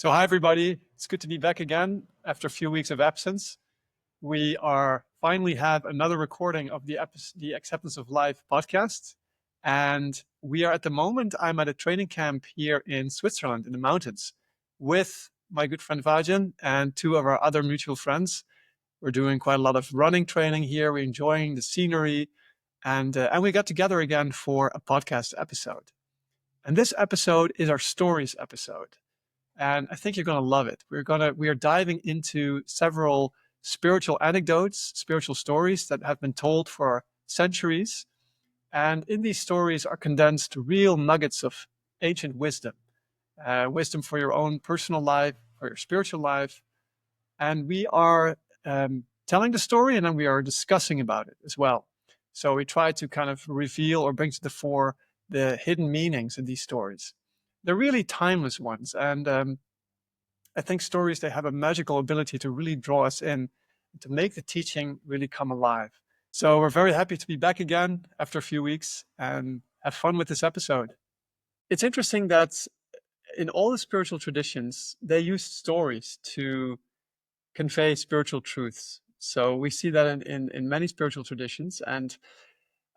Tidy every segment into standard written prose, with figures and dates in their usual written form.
So hi everybody, it's good to be back again after a few weeks of absence. We are finally have another recording of the Acceptance of Life podcast. And we are at the moment, I'm at a training camp here in Switzerland in the mountains with my good friend Vajin and two of our other mutual friends. We're doing quite a lot of running training here. We're enjoying the scenery and we got together again for a podcast episode. And this episode is our stories episode. And I think you're going to love it. We are diving into several spiritual anecdotes, spiritual stories that have been told for centuries. And in these stories are condensed real nuggets of ancient wisdom, wisdom for your own personal life, for your spiritual life. And we are telling the story and then we are discussing about it as well. So we try to kind of reveal or bring to the fore the hidden meanings in these stories. They're really timeless ones. And I think stories, they have a magical ability to really draw us in, to make the teaching really come alive. So we're very happy to be back again after a few weeks and have fun with this episode. It's interesting that in all the spiritual traditions, they use stories to convey spiritual truths. So we see that in many spiritual traditions. And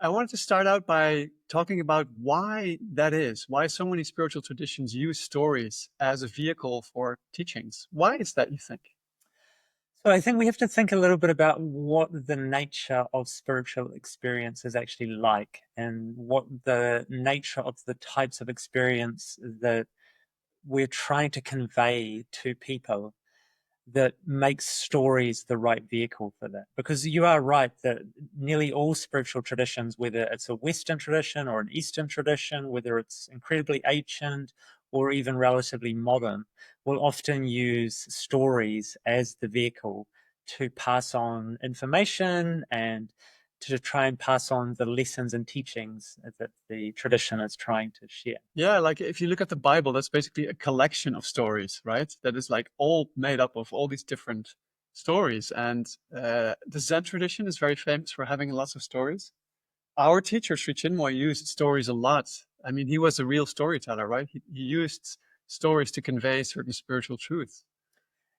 I wanted to start out by talking about why that is, why so many spiritual traditions use stories as a vehicle for teachings. Why is that, you think? So I think we have to think a little bit about what the nature of spiritual experience is actually like, and what the nature of the types of experience that we're trying to convey to people that makes stories the right vehicle for that. Because you are right that nearly all spiritual traditions, whether it's a Western tradition or an Eastern tradition, whether it's incredibly ancient or even relatively modern, will often use stories as the vehicle to pass on information and to try and pass on the lessons and teachings that the tradition is trying to share. Yeah, like if you look at the Bible, that's basically a collection of stories, right? That is like all made up of all these different stories. And the Zen tradition is very famous for having lots of stories. Our teacher, Sri Chinmoy, used stories a lot. I mean, he was a real storyteller, right? He used stories to convey certain spiritual truths.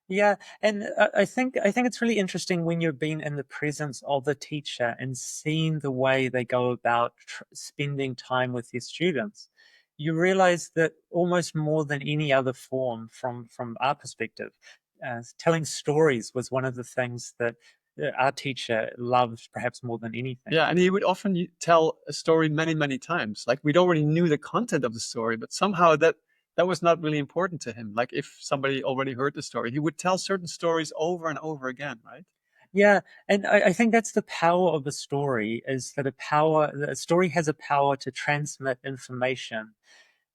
Yeah, and I think it's really interesting when you've been in the presence of the teacher and seeing the way they go about spending time with their students. You realize that almost more than any other form, from our perspective, telling stories was one of the things that our teacher loved perhaps more than anything. Yeah, and he would often tell a story many, many times. Like we already knew the content of the story, but somehow that was not really important to him. Like if somebody already heard the story, he would tell certain stories over and over again, right? Yeah, and I think that's the power of a story, is that a story has a power to transmit information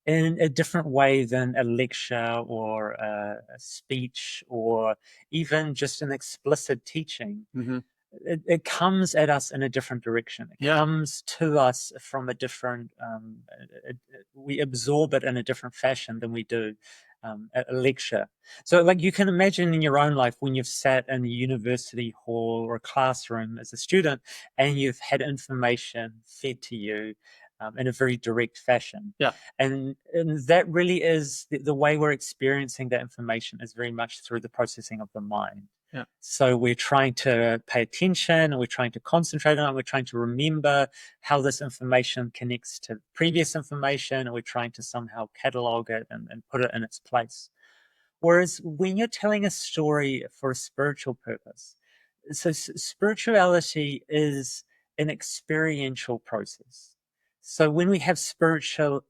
in a different way than a lecture or a speech or even just an explicit teaching. Hmm. It comes at us in a different direction. It Yeah, comes to us from a different, we absorb it in a different fashion than we do at a lecture. So, like, you can imagine in your own life when you've sat in a university hall or a classroom as a student and you've had information fed to you in a very direct fashion. yeah, And that really is the way we're experiencing that information is very much through the processing of the mind. yeah. So we're trying to pay attention and we're trying to concentrate on it. We're trying to remember how this information connects to previous information, and we're trying to somehow catalog it and put it in its place. Whereas when you're telling a story for a spiritual purpose, so spirituality is an experiential process. So when we have spiritual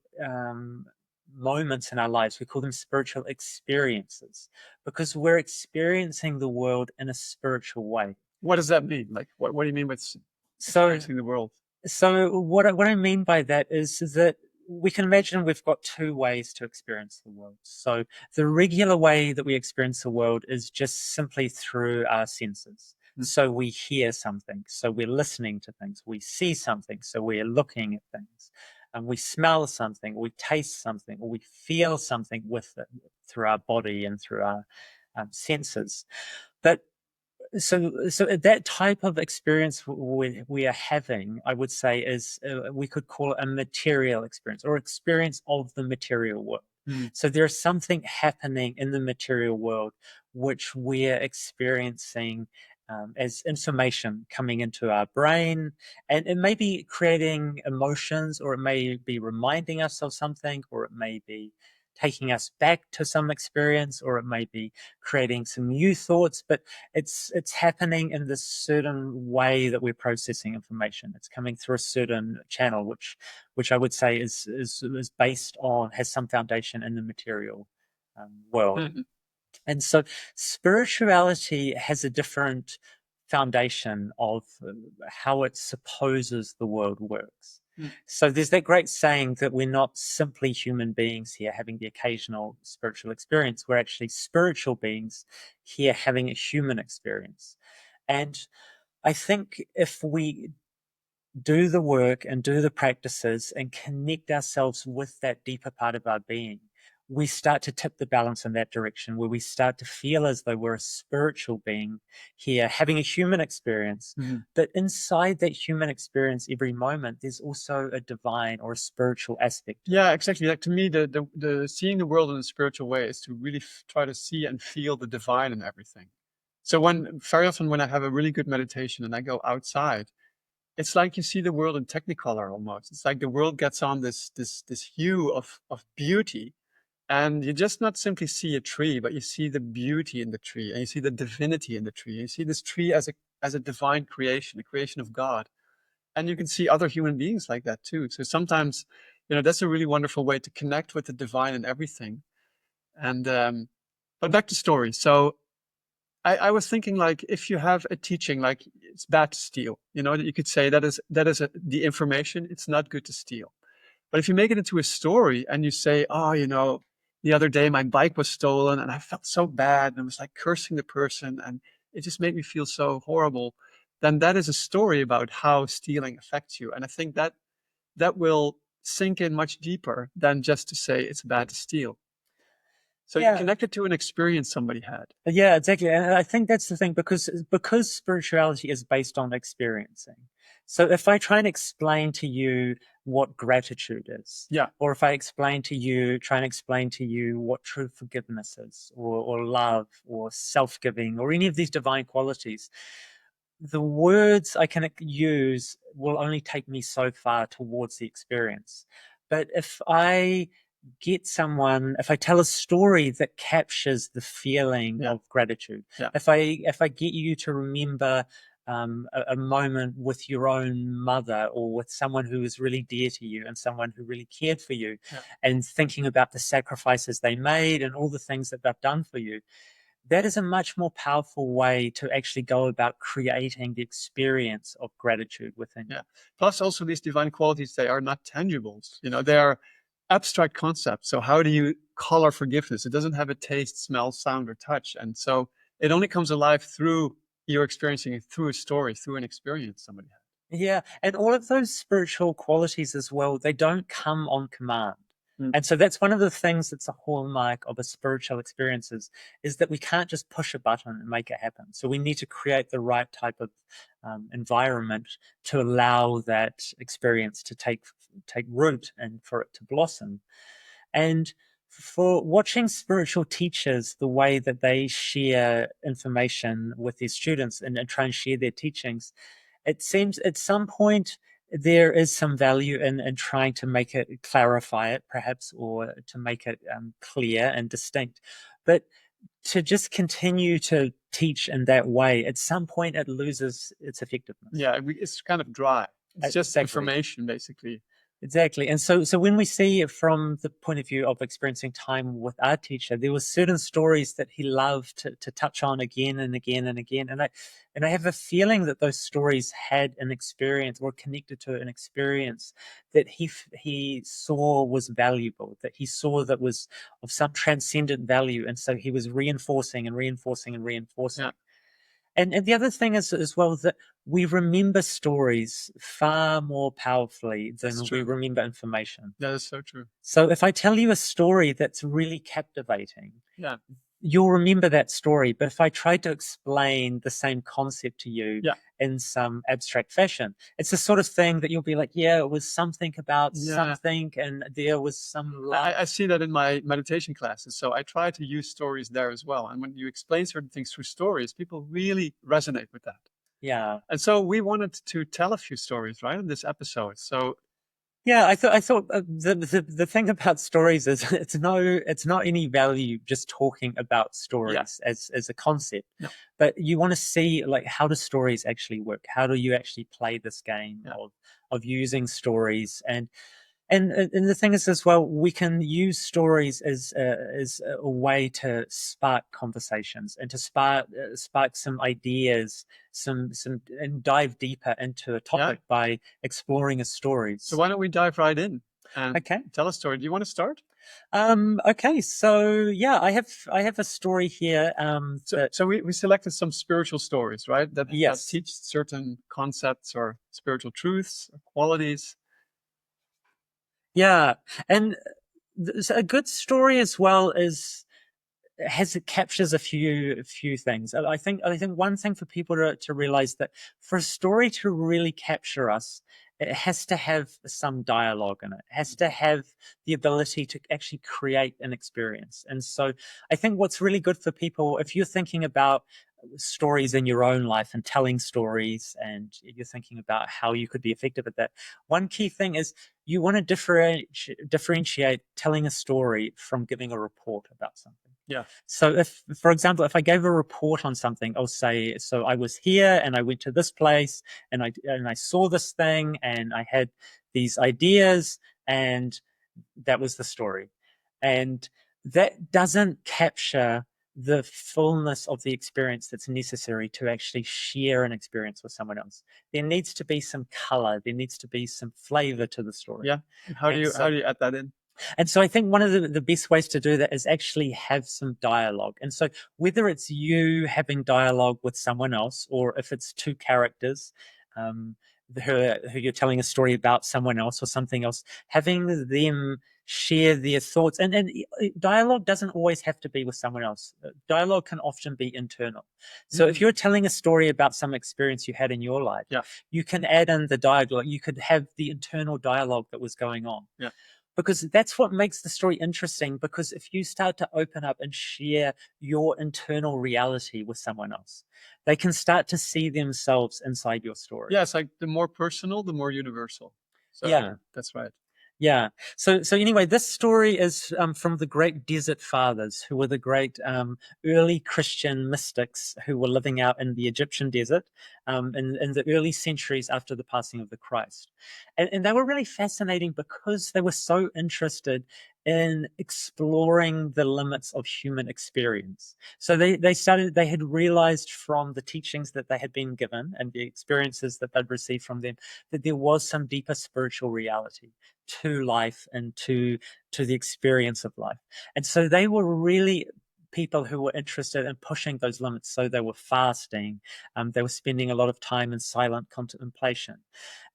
moments in our lives, we call them spiritual experiences because we're experiencing the world in a spiritual way. What does that mean? Like, what do you mean with So, experiencing the world? so what I mean by that is that we can imagine we've got two ways to experience the world. So the regular way that we experience the world is just simply through our senses. Mm. So we hear something, so we're listening to things. We see something, so we're looking at things. And we smell something, we taste something, or we feel something with it through our body and through our senses. But so that type of experience we are having, I would say, is we could call it a material experience or experience of the material world. So there's something happening in the material world which we're experiencing as information coming into our brain, and it may be creating emotions, or it may be reminding us of something, or it may be taking us back to some experience, or it may be creating some new thoughts, but it's happening in this certain way that we're processing information. It's coming through a certain channel, which I would say is based on, has some foundation in the material world. And so spirituality has a different foundation of how it supposes the world works. So there's that great saying that we're not simply human beings here having the occasional spiritual experience. We're actually spiritual beings here having a human experience. And I think if we do the work and do the practices and connect ourselves with that deeper part of our being, we start to tip the balance in that direction, where we start to feel as though we're a spiritual being here having a human experience. But inside that human experience, every moment, there's also a divine or a spiritual aspect. Yeah, exactly. Like, to me, the seeing the world in a spiritual way is to really try to see and feel the divine in everything. So very often when I have a really good meditation and I go outside, it's like you see the world in technicolor almost. It's like the world gets on this hue of beauty, and you just not simply see a tree, but you see the beauty in the tree, and you see the divinity in the tree. You see this tree as a divine creation, a creation of God. And you can see other human beings like that too. So sometimes, that's a really wonderful way to connect with the divine in everything. And but back to stories. So I was thinking, like, if you have a teaching, like, it's bad to steal, you could say the information, it's not good to steal. But if you make it into a story and you say, oh, the other day my bike was stolen and I felt so bad and I was like cursing the person and it just made me feel so horrible, then that is a story about how stealing affects you. And I think that will sink in much deeper than just to say it's bad to steal. So you connect it to an experience somebody had. Yeah, exactly. And I think that's the thing, because spirituality is based on experiencing. So if I try and explain to you what gratitude is, or if I try and explain to you what true forgiveness is, or love, or self-giving, or any of these divine qualities, the words I can use will only take me so far towards the experience. But if I tell a story that captures the feeling of gratitude, if I get you to remember a moment with your own mother, or with someone who is really dear to you and someone who really cared for you, and thinking about the sacrifices they made and all the things that they've done for you, that is a much more powerful way to actually go about creating the experience of gratitude within you. Plus, also, these divine qualities, they are not tangibles. They are abstract concepts. So how do you color forgiveness? It doesn't have a taste, smell, sound, or touch. And so it only comes alive through you're experiencing it, through a story, through an experience somebody had. Yeah, and all of those spiritual qualities as well, they don't come on command. And so that's one of the things that's a hallmark of a spiritual experience, is that we can't just push a button and make it happen. So we need to create the right type of environment to allow that experience to take root and for it to blossom. And for watching spiritual teachers, the way that they share information with their students and try and share their teachings, it seems at some point there is some value in trying to make it, clarify it perhaps, or to make it clear and distinct. But to just continue to teach in that way, at some point it loses its effectiveness. Yeah, it's kind of dry. It's just information, basically. Exactly. And so when we see it from the point of view of experiencing time with our teacher, there were certain stories that he loved to touch on again and again and again. And I have a feeling that those stories had an experience, or connected to an experience that he saw was valuable, that he saw that was of some transcendent value. And so he was reinforcing and reinforcing and reinforcing. Yeah. And the other thing is as well that we remember stories far more powerfully than we remember information. That is so true. So if I tell you a story that's really captivating, you'll remember that story. But if I tried to explain the same concept to you Yeah. in some abstract fashion, it's the sort of thing that you'll be like, yeah, it was something about Yeah. something, and there was some love. I see that in my meditation classes. So I try to use stories there as well. And when you explain certain things through stories, people really resonate with that. Yeah. And so we wanted to tell a few stories, right, in this episode. So Yeah, I thought the thing about stories is it's not any value just talking about yeah, stories as a concept, no, but you want to see like how do stories actually work? How do you actually play this game yeah, of using stories? And the thing is as well, we can use stories as a way to spark conversations and to spark some ideas, some and dive deeper into a yeah. topic by exploring a So stories. why don't we dive right in and Okay. tell a story? Do you want to start? Okay. So yeah, I have a story here. So we selected some spiritual stories, right? That Yes. teach certain concepts or spiritual truths or qualities. Yeah, and a good story as well is it captures a few things. I think one thing for people to realize that for a story to really capture us, it has to have some dialogue in it. It has to have the ability to actually create an experience. And so I think what's really good for people, if you're thinking about stories in your own life and telling stories and you're thinking about how you could be effective at that, one key thing is you want to differentiate telling a story from giving a report about something. Yeah. So if, for example, if I gave a report on something, I'll say, so I was here and I went to this place and I saw this thing and I had these ideas and that was the story. And that doesn't capture the fullness of the experience that's necessary to actually share an experience with someone else. There needs to be some color, there needs to be some flavor to the story. Yeah. How do And you so add that in? and so I think one of the best ways to do that is actually have some dialogue. And so whether it's you having dialogue with someone else or if it's two characters um, who you're telling a story about someone else or something else, having them share their thoughts. And dialogue doesn't always have to be with someone else. Dialogue can often be internal. So if you're telling a story about some experience you had in your life, Yeah. you can add in the dialogue. You could have the internal dialogue that was going on. Yeah. Because that's what makes the story interesting. Because if you start to open up and share your internal reality with someone else, they can start to see themselves inside your story. Yeah, it's like the more personal, the more universal. So Yeah. that's right. Yeah. So anyway, this story is from the great desert fathers, who were the great early Christian mystics who were living out in the Egyptian desert in the early centuries after the passing of the Christ. And they were really fascinating because they were so interested in exploring the limits of human experience. So they had realized from the teachings that they had been given and the experiences that they'd received from them that there was some deeper spiritual reality to life and to the experience of life. And so they were really people who were interested in pushing those limits. So they were fasting, they were spending a lot of time in silent contemplation.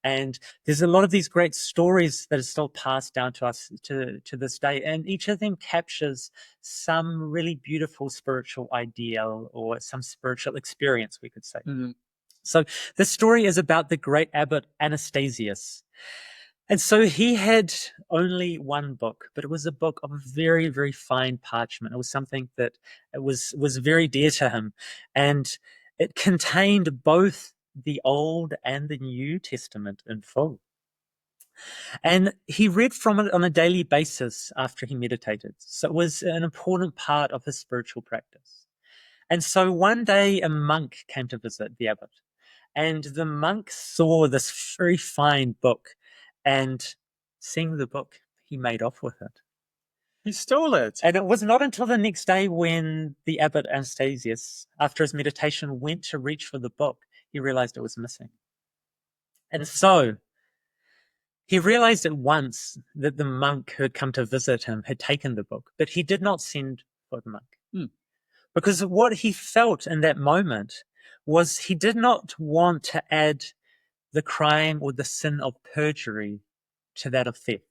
And there's a lot of these great stories that are still passed down to us to this day. And each of them captures some really beautiful spiritual ideal or some spiritual experience, we could say. Mm-hmm. So this story is about the great abbot Anastasius. And so he had only one book, but it was a book of very, very fine parchment. It was something that it was very dear to him. And it contained both the Old and the New Testament in full. And he read from it on a daily basis after he meditated. So it was an important part of his spiritual practice. And so one day a monk came to visit the abbot. And the monk saw this very fine book, and seeing the book, he made off with it. He stole it. And it was not until the next day when the abbot Anastasius, after his meditation, went to reach for the book, he realized it was missing. And so he realized at once that the monk who had come to visit him had taken the book, but he did not send for the monk. Because what he felt in that moment was he did not want to add the crime or the sin of perjury to that of theft.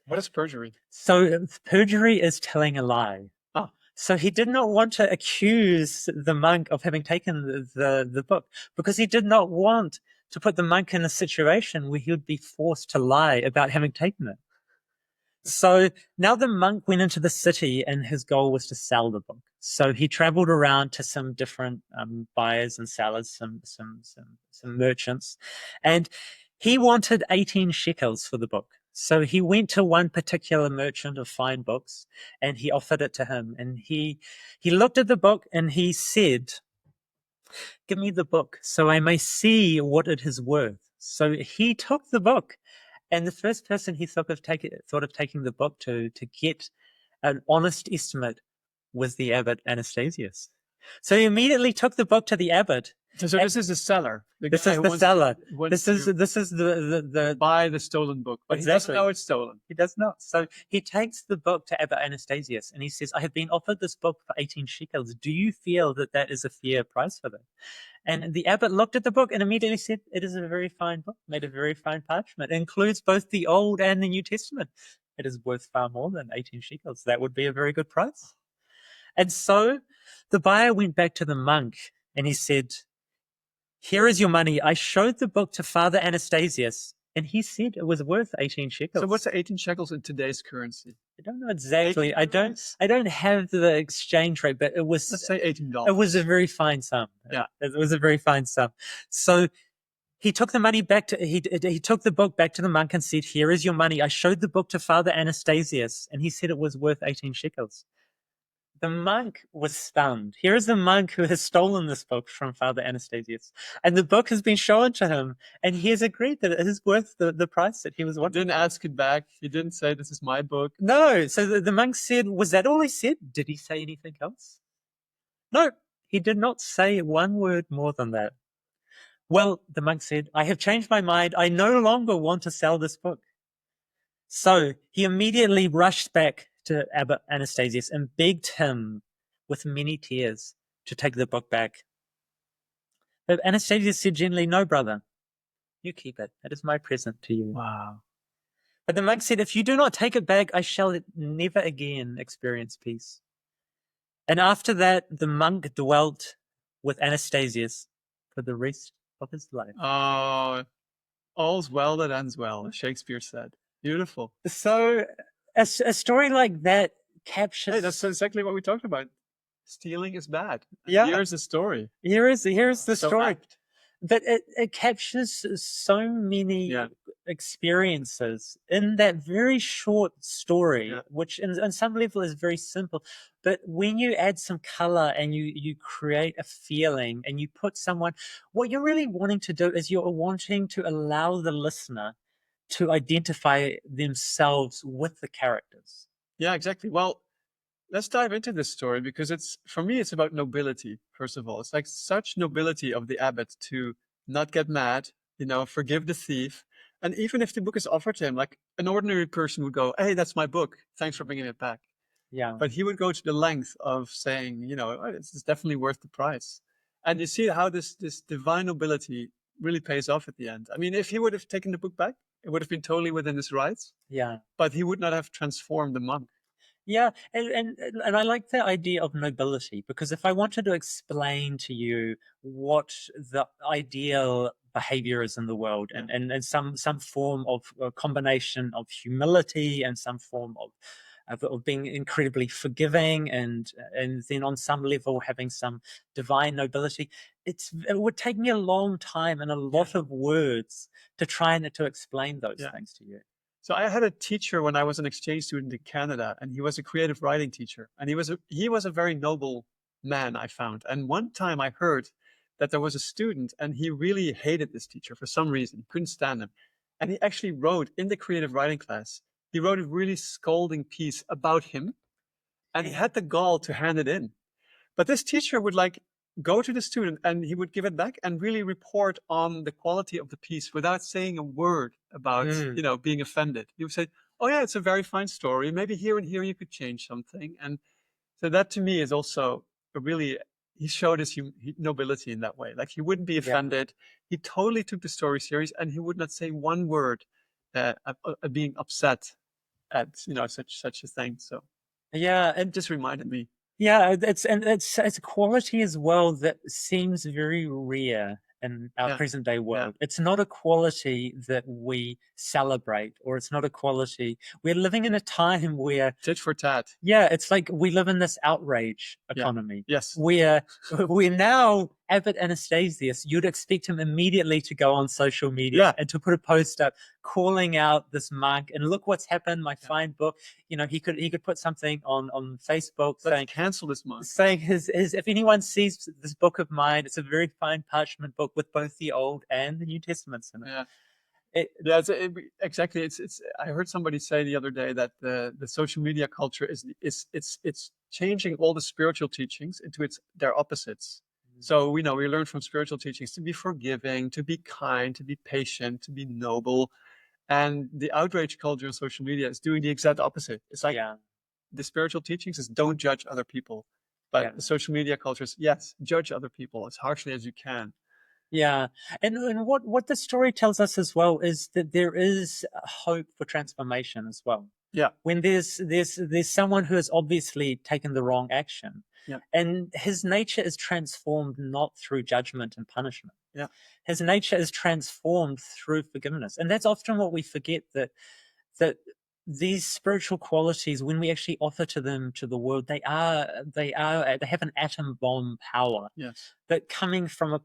What is perjury? So perjury is telling a lie. Ah. So he did not want to accuse the monk of having taken the book, because he did not want to put the monk in a situation where he would be forced to lie about having taken it. So now the monk went into the city, and his goal was to sell the book. So he traveled around to some different buyers and sellers, some merchants, and he wanted 18 shekels for the book. So he went to one particular merchant of fine books, and he offered it to him. And he looked at the book, and he said, "Give me the book so I may see what it is worth." So he took the book, and the first person he thought of taking the book to get an honest estimate was the abbot Anastasius. So he immediately took the book to the abbot. So this is the seller. This is the seller. This is the buy the stolen book, but exactly. He doesn't know it's stolen. He does not. So he takes the book to Abbot Anastasius, and he says, "I have been offered this book for 18 shekels. Do you feel that that is a fair price for that?" And the abbot looked at the book and immediately said, "It is a very fine book, made of very fine parchment. It includes both the Old and the New Testament. It is worth far more than 18 shekels. That would be a very good price." And so the buyer went back to the monk, and he said, "Here is your money. I showed the book to Father Anastasius, and he said it was worth 18 shekels." So what's the 18 shekels in today's currency? I don't know exactly. I don't have the exchange rate, but it was, let's say $18. It was a very fine sum. Yeah. It was a very fine sum. So he took the money back to, he took the book back to the monk and said, "Here is your money. I showed the book to Father Anastasius, and he said it was worth 18 shekels. The monk was stunned. Here is the monk who has stolen this book from Father Anastasius, and the book has been shown to him, and he has agreed that it is worth the price that he was wanting. He didn't ask it back. He didn't say, "This is my book." No. So the monk said, "Was that all he said? Did he say anything else?" No, he did not say one word more than that. Well, the monk said, "I have changed my mind. I no longer want to sell this book." So he immediately rushed back to Abbot Anastasius and begged him with many tears to take the book back. But Anastasius said gently, "No, brother, you keep it. It is my present to you." Wow. But the monk said, "If you do not take it back, I shall never again experience peace." And after that, the monk dwelt with Anastasius for the rest of his life. Oh, all's well that ends well, as Shakespeare said. Beautiful. So a story like that captures... Hey, that's exactly what we talked about. Stealing is bad. Yeah. Here's the story. Here's the So story. apt. But it captures so many experiences in that very short story, which in some level is very simple. But when you add some color and you create a feeling and you put someone, what you're really wanting to do is you're wanting to allow the listener to identify themselves with the characters. Yeah, exactly. Well, let's dive into this story, because for me, it's about nobility, first of all. It's like such nobility of the abbot to not get mad, forgive the thief. And even if the book is offered to him, like an ordinary person would go, "Hey, that's my book. Thanks for bringing it back." Yeah. But he would go to the length of saying, "Oh, this is definitely worth the price." And you see how this divine nobility really pays off at the end. I mean, if he would have taken the book back, it would have been totally within his rights. Yeah. But he would not have transformed the monk. Yeah, and I like the idea of nobility, because if I wanted to explain to you what the ideal behavior is in the world, and some form of a combination of humility and some form of being incredibly forgiving, and then on some level having some divine nobility, it would take me a long time and a lot of words to try and to explain those things to you. So I had a teacher when I was an exchange student in Canada, and he was a creative writing teacher, and he was a very noble man, I found. And one time I heard that there was a student, and he really hated this teacher for some reason. He couldn't stand him. And he actually wrote in the creative writing class, he wrote a really scolding piece about him, and he had the gall to hand it in. But this teacher would go to the student, and he would give it back and really report on the quality of the piece without saying a word about, being offended. He would say, "Oh yeah, it's a very fine story. Maybe here and here you could change something." And so that to me is also he showed his nobility in that way. Like, he wouldn't be offended. He totally took the story serious, and he would not say one word being upset at, such a thing. So yeah, it just reminded me. Yeah, it's a quality as well that seems very rare in our Yeah, present day yeah. world. It's not a quality that we celebrate, or it's not a quality. We're living in a time where, Tit for tat. yeah, it's like we live in this outrage Yeah. economy Yes. where we're now Abbott Anastasius. You'd expect him immediately to go on social media Yeah. and to put a post up calling out this monk and look what's happened, my Yeah. fine book. He could put something on Facebook Let's cancel this monk. saying his if anyone sees this book of mine, it's a very fine parchment book with both the Old and the New Testaments in it. Yeah. It, Yeah, exactly. It's. I heard somebody say the other day that the social media culture it's changing all the spiritual teachings into their opposites. So we learn from spiritual teachings to be forgiving, to be kind, to be patient, to be noble, and the outrage culture on social media is doing the exact opposite. It's like yeah, the spiritual teachings is don't judge other people, but yeah. the social media culture is yes, judge other people as harshly as you can. Yeah, and what the story tells us as well is that there is hope for transformation as well. Yeah, When there's someone who has obviously taken the wrong action, yeah, and his nature is transformed not through judgment and punishment. yeah, His nature is transformed through forgiveness, and that's often what we forget, that these spiritual qualities, when we actually offer them to the world, they have an atom bomb power, yes. but coming from a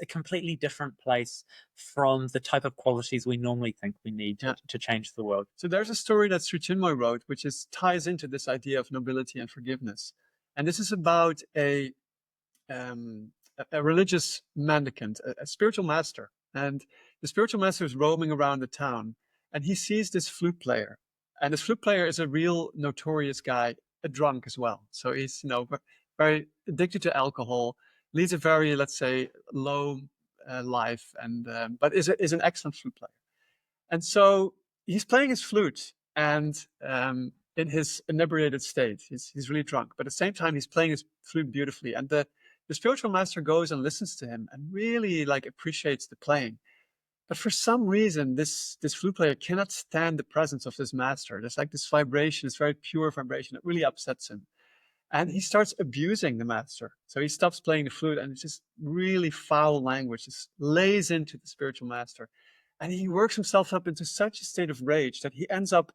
completely different place from the type of qualities we normally think we need Yeah. to change the world. So there's a story that Sri Chinmoy wrote, which ties into this idea of nobility and forgiveness. And this is about um, a religious mendicant, a spiritual master. And the spiritual master is roaming around the town, and he sees this flute player. And this flute player is a real notorious guy, a drunk as well. So he's, very addicted to alcohol, leads a very, let's say, low life, and but is an excellent flute player. And so he's playing his flute, and in his inebriated state, he's really drunk. But at the same time, he's playing his flute beautifully. And the spiritual master goes and listens to him and really like appreciates the playing. But for some reason, this flute player cannot stand the presence of this master. There's like this vibration, this very pure vibration that really upsets him. And he starts abusing the master. So he stops playing the flute, and it's just really foul language, just lays into the spiritual master. And he works himself up into such a state of rage that he ends up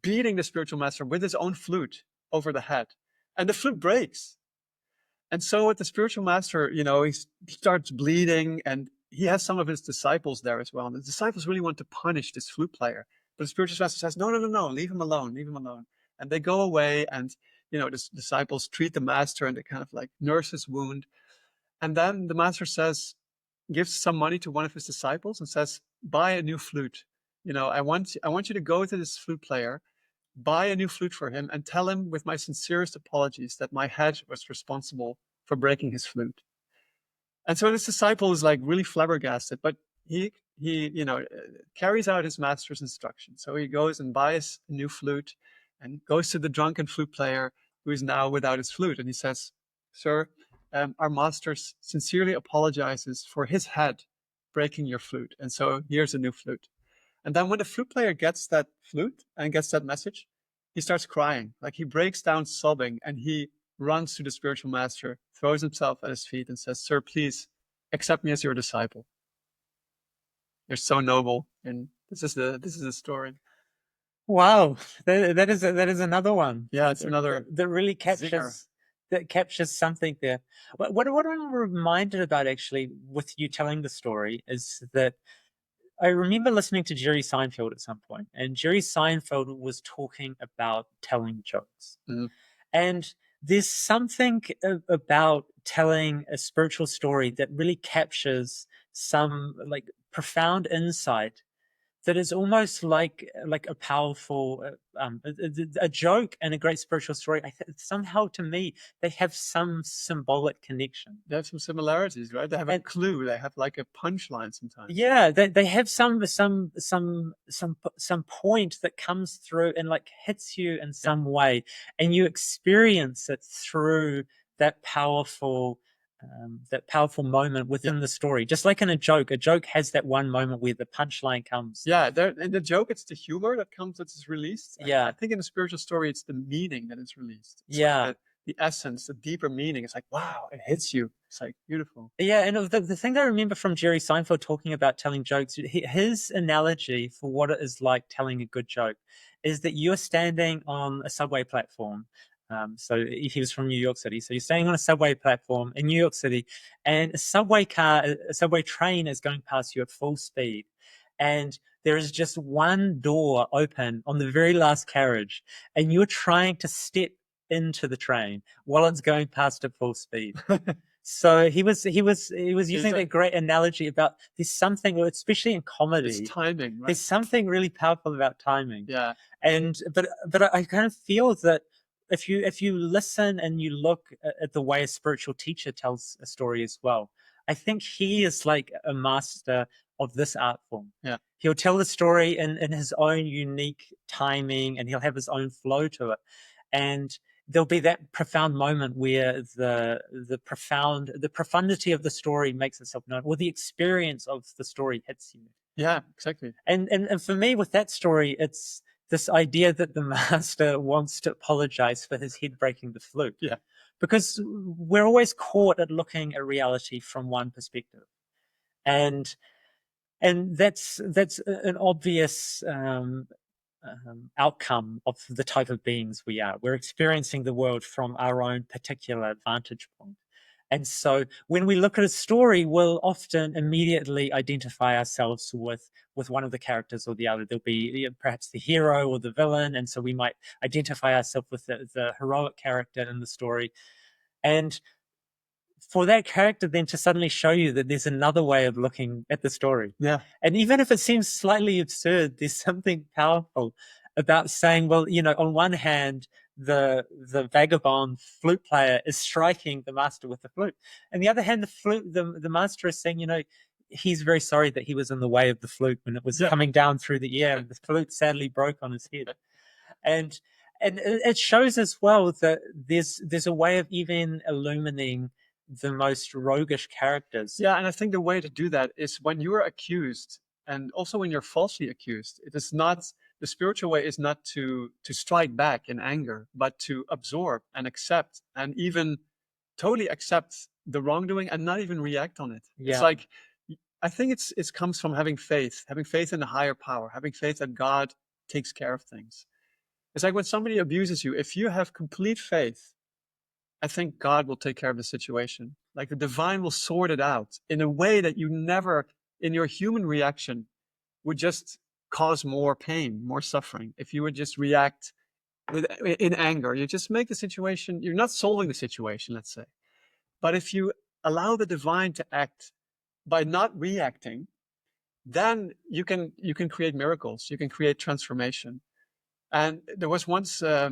beating the spiritual master with his own flute over the head. And the flute breaks. And so with the spiritual master, he starts bleeding, and he has some of his disciples there as well. And the disciples really want to punish this flute player. But the spiritual master says, no, no, no, no, leave him alone, leave him alone. And they go away, and the disciples treat the master, and they kind of like nurse his wound. And then the master gives some money to one of his disciples and says, buy a new flute. I want you to go to this flute player, buy a new flute for him, and tell him with my sincerest apologies that my head was responsible for breaking his flute. And so this disciple is like really flabbergasted, but he carries out his master's instructions. So he goes and buys a new flute and goes to the drunken flute player who is now without his flute. And he says, sir, our master sincerely apologizes for his head breaking your flute. And so here's a new flute. And then when the flute player gets that flute and gets that message, he starts crying. Like he breaks down sobbing, and he runs to the spiritual master, throws himself at his feet, and says, sir, please accept me as your disciple. You're so noble. And this is the story. Wow, that is another one. Yeah, it's another that really zinger. captures something there. What I'm reminded about actually with you telling the story is that I remember listening to Jerry Seinfeld at some point, and Jerry Seinfeld was talking about telling jokes. Mhm. And there's something about telling a spiritual story that really captures some like profound insight that is almost like a powerful a joke and a great spiritual story. Somehow, to me, they have some symbolic connection. They have some similarities, right? They have a clue. They have like a punchline sometimes. Yeah, they have some point that comes through and like hits you in some way, and you experience it through that powerful moment within the story. Just like in a joke has that one moment where the punchline comes. Yeah, in the joke, it's the humor that is released. Yeah. I think in a spiritual story, it's the meaning that is released. It's yeah. like the essence, the deeper meaning. It's like, wow, it hits you. It's like beautiful. Yeah, and the thing I remember from Jerry Seinfeld talking about telling jokes, his analogy for what it is like telling a good joke is that you're standing on a subway platform. So he was from New York City. So you're standing on a subway platform in New York City, and a subway train is going past you at full speed. And there is just one door open on the very last carriage, and you're trying to step into the train while it's going past at full speed. So he was using that great analogy about there's something, especially in comedy, It's timing, right? there's something really powerful about timing. Yeah. And but I kind of feel that if you listen and you look at the way a spiritual teacher tells a story as well, I think he is like a master of this art form. Yeah. He'll tell the story in his own unique timing, and he'll have his own flow to it. And there'll be that profound moment where the profundity of the story makes itself known, or the experience of the story hits you. Yeah, exactly. And for me, with that story, it's this idea that the master wants to apologize for his head breaking the flute. Yeah. Because we're always caught at looking at reality from one perspective. And that's an obvious outcome of the type of beings we are. We're experiencing the world from our own particular vantage point. And so when we look at a story, we'll often immediately identify ourselves with one of the characters or the other. There'll be perhaps the hero or the villain. And so we might identify ourselves with the heroic character in the story. And for that character then to suddenly show you that there's another way of looking at the story. Yeah. And even if it seems slightly absurd, there's something powerful about saying, well, on one hand, the vagabond flute player is striking the master with the flute. And the other hand, the master is saying, he's very sorry that he was in the way of the flute when it was coming down through the air, and the flute sadly broke on his head. And it shows as well that there's a way of even illumining the most roguish characters. Yeah, and I think the way to do that is when you are accused, and also when you're falsely accused. It is not, the spiritual way is not to strike back in anger, but to absorb and accept, and even totally accept the wrongdoing and not even react on it. Yeah. It's like, I think it comes from having faith in a higher power, having faith that God takes care of things. It's like when somebody abuses you, if you have complete faith, I think God will take care of the situation. Like the divine will sort it out in a way that you never, in your human reaction, would just cause more pain, more suffering. If you would just react in anger, you just make the situation, you're not solving the situation, let's say. But if you allow the divine to act by not reacting, then you can create miracles. You can create transformation. And there was once a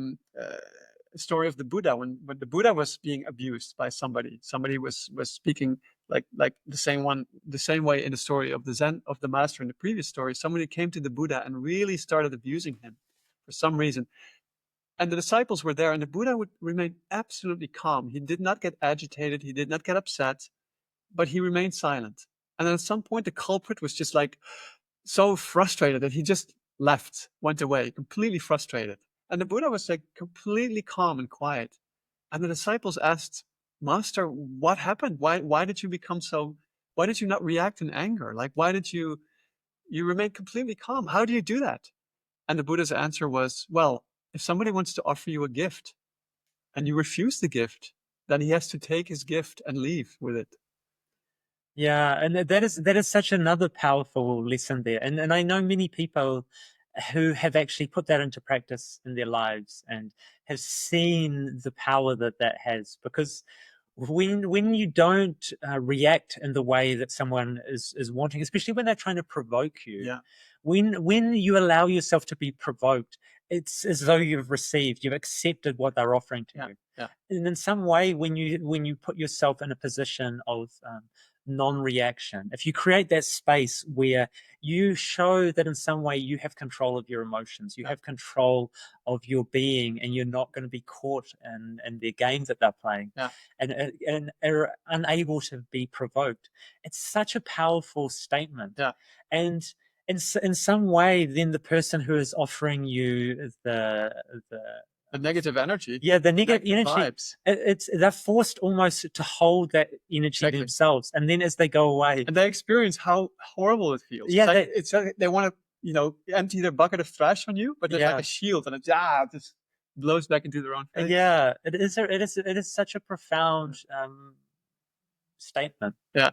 story of the Buddha when the Buddha was being abused by somebody. Somebody was speaking like the same way in the story of the Zen of the master in the previous story. Somebody came to the Buddha and really started abusing him for some reason. And the disciples were there, and the Buddha would remain absolutely calm. He did not get agitated. He did not get upset, but he remained silent. And then at some point, the culprit was just like so frustrated that he just left, went away, completely frustrated. And the Buddha was like completely calm and quiet. And the disciples asked, Master, what happened? Why did you become so, why did you not react in anger? Like, why did you remain completely calm? How do you do that? And the Buddha's answer was, well, if somebody wants to offer you a gift and you refuse the gift, then he has to take his gift and leave with it. Yeah, and that is such another powerful lesson there. And I know many people who have actually put that into practice in their lives and have seen the power that has. Because when you don't react in the way that someone is wanting, especially when they're trying to provoke you, Yeah. when you allow yourself to be provoked, it's as though you've accepted what they're offering to you. Yeah. And in some way, when you put yourself in a position of non-reaction, if you create that space where you show that in some way you have control of your emotions, you have control of your being, and you're not going to be caught in their game that they're playing, and are unable to be provoked, it's such a powerful statement. Yeah. And in some way, then the person who is offering you the the negative energy, yeah, the negative energy, vibes. they're forced almost to hold that energy Exactly. themselves, and then as they go away, And they experience how horrible it feels. Yeah, it's like they want to, empty their bucket of trash on you, but there's Yeah. like a shield, and it just blows back into their own face. yeah, it is such a profound statement. Yeah.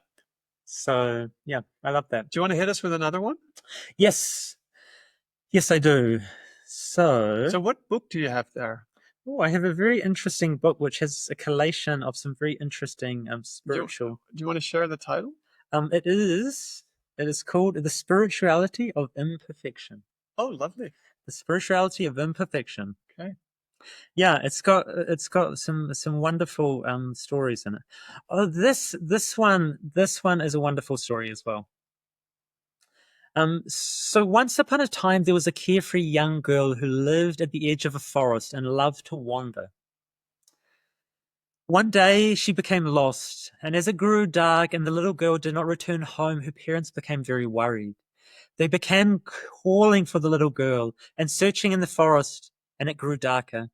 So yeah, I love that. Do you want to hit us with another one? Yes, yes, I do. So So what book do you have there? oh, I have a very interesting book which has a collation of some very interesting spiritual. Do you want to share the title? It is called The Spirituality of Imperfection. Oh, lovely. The Spirituality of Imperfection. Okay. Yeah, it's got some wonderful stories in it. Oh, this one is a wonderful story as well. So once upon a time there was a carefree young girl who lived at the edge of a forest and loved to wander. One day she became lost, and as it grew dark and the little girl did not return home, her parents became very worried. They began calling for the little girl and searching in the forest, and it grew darker.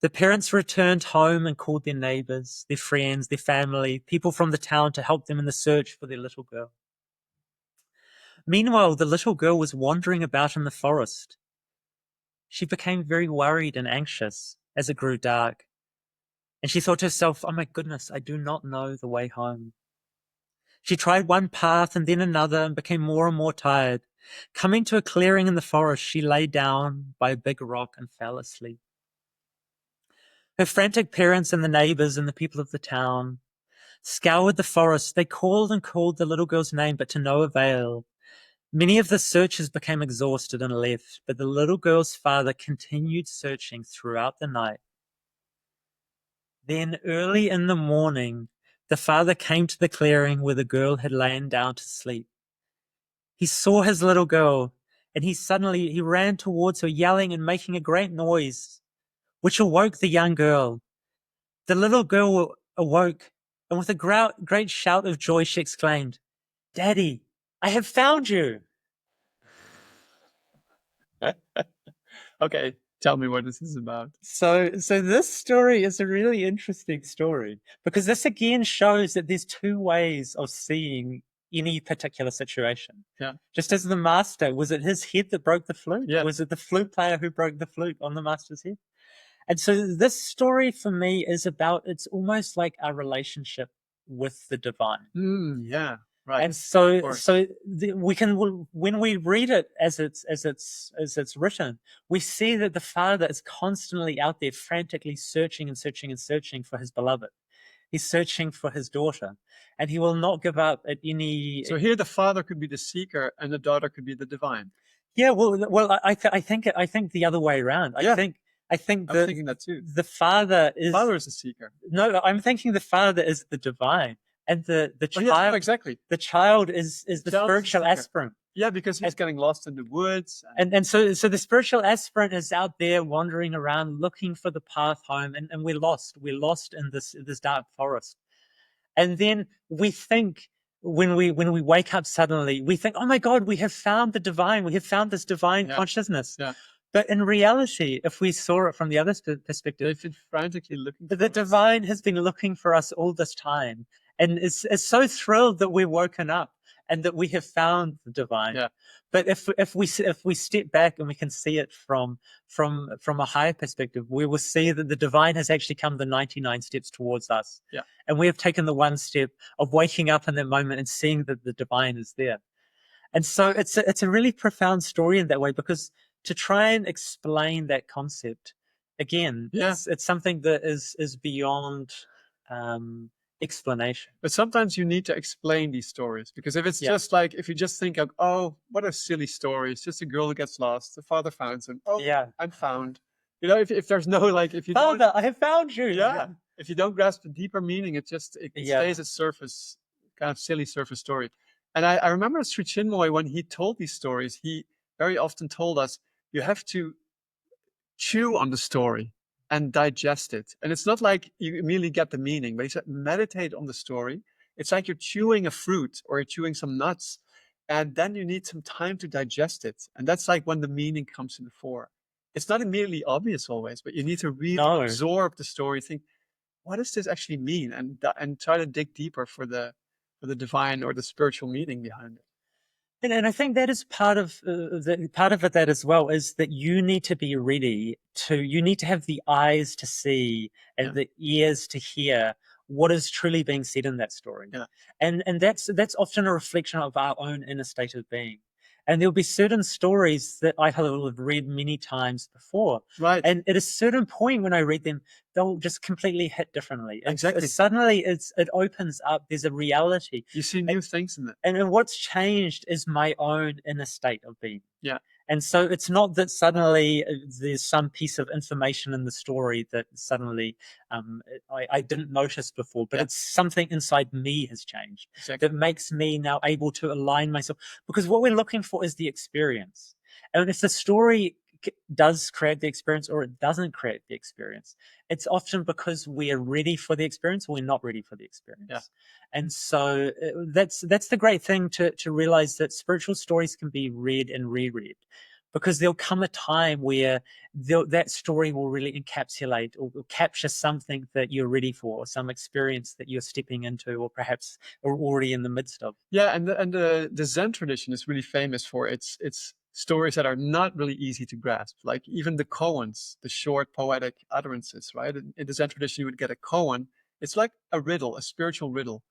The parents returned home and called their neighbors, their friends, their family, people from the town to help them in the search for their little girl. Meanwhile, the little girl was wandering about in the forest. She became very worried and anxious as it grew dark, and she thought to herself, "Oh my goodness, I do not know the way home." She tried one path and then another and became more and more tired. Coming to a clearing in the forest, she lay down by a big rock and fell asleep. Her frantic parents and the neighbors and the people of the town scoured the forest. They called and called the little girl's name, but to no avail. Many of the searchers became exhausted and left, but the little girl's father continued searching throughout the night. Then, early in the morning, the father came to the clearing where the girl had lain down to sleep. He saw his little girl, and he ran towards her, yelling and making a great noise, which awoke the young girl. The little girl awoke, and with a great shout of joy, she exclaimed, "Daddy, I have found you." Okay, tell me what this is about. So this story is a really interesting story because this again shows that there's two ways of seeing any particular situation. Yeah. Just as the master, was it his head that broke the flute? Yeah. Was it the flute player who broke the flute on the master's head? And so this story for me is about, it's almost like our relationship with the divine. Yeah. Right. And so we can, when we read it as it's written, we see that the father is constantly out there frantically searching and searching and searching for his beloved. He's searching for his daughter, and he will not give up at any. So here the father could be the seeker and the daughter could be the divine. Yeah, well, I think the other way around. Yeah. I think I'm thinking that too. The father is the seeker. No, I'm thinking the father is the divine, and the child. Oh, yes, exactly. The child is the spiritual aspirant. Yeah, because he's getting lost in the woods. And so the spiritual aspirant is out there wandering around looking for the path home, and we're lost. We're lost in this dark forest. And then we think, when we wake up suddenly, we think, "Oh my God, we have found the divine. We have found this divine consciousness." Yeah. But in reality, if we saw it from the other perspective, they've been frantically looking for the divine has been looking for us all this time, and is so thrilled that we're woken up and that we have found the divine. Yeah. But if we step back and we can see it from a higher perspective, we will see that the divine has actually come the 99 steps towards us. Yeah. And we have taken the one step of waking up in that moment and seeing that the divine is there. And so it's a really profound story in that way, because to try and explain that concept, again, it's something that is beyond explanation. But sometimes you need to explain these stories, because if it's just like, if you just think of, "Oh, what a silly story. It's just a girl who gets lost. The father finds him. Oh, yeah, I'm found." If there's no, like, if you Father, I have found you. Yeah. If you don't grasp the deeper meaning, it stays a surface, kind of silly surface story. And I remember Sri Chinmoy, when he told these stories, he very often told us, you have to chew on the story and digest it. And it's not like you immediately get the meaning, but he said, meditate on the story. It's like you're chewing a fruit or you're chewing some nuts, and then you need some time to digest it. And that's like when the meaning comes to the fore. it's not immediately obvious always, but you need to really No. absorb the story, think, what does this actually mean? And try to dig deeper for the divine or the spiritual meaning behind it. And I think that is part of part of it. That as well is that you need to be ready to. You need to have the eyes to see and Yeah. the ears to hear what is truly being said in that story. Yeah. And that's often a reflection of our own inner state of being. And there'll be certain stories that I have read many times before. Right. And at a certain point when I read them, they'll just completely hit differently. Exactly. Suddenly it opens up. There's a reality. You see new things in it. And what's changed is my own inner state of being. Yeah. And so it's not that suddenly there's some piece of information in the story that suddenly I didn't notice before, but Yeah. it's something inside me has changed Exactly. that makes me now able to align myself. Because what we're looking for is the experience. And if the story does create the experience or it doesn't create the experience, it's often because we're ready for the experience or we're not ready for the experience. Yeah. And so that's the great thing to realize, that spiritual stories can be read and reread, because there'll come a time where that story will really encapsulate or capture something that you're ready for, or some experience that you're stepping into, or perhaps are already in the midst of. Yeah, and the Zen tradition is really famous for its stories that are not really easy to grasp. Like even the koans, the short poetic utterances, right? In the Zen tradition, you would get a koan. It's like a riddle, a spiritual riddle.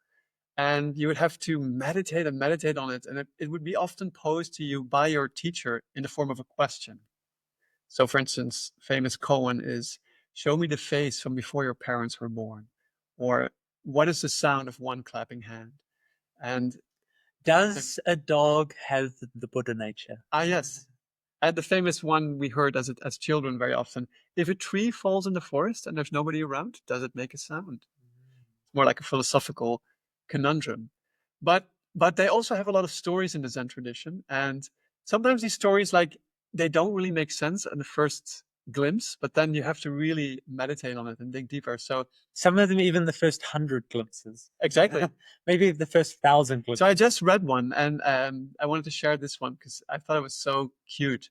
And you would have to meditate and meditate on it. And it would be often posed to you by your teacher in the form of a question. So for instance, famous koan is, show me the face from before your parents were born. Or what is the sound of one clapping hand? And Does a dog have the Buddha nature? yes. And the famous one we heard as children very often, if a tree falls in the forest and there's nobody around, does it make a sound? It's more like a philosophical conundrum. But they also have a lot of stories in the Zen tradition. And sometimes these stories, like, they don't really make sense in the first glimpse, but then you have to really meditate on it and dig deeper. So Some of them, even the first 100 glimpses. exactly. Maybe the first 1,000 glimpses. So I just read one, and I wanted to share this one because I thought it was so cute.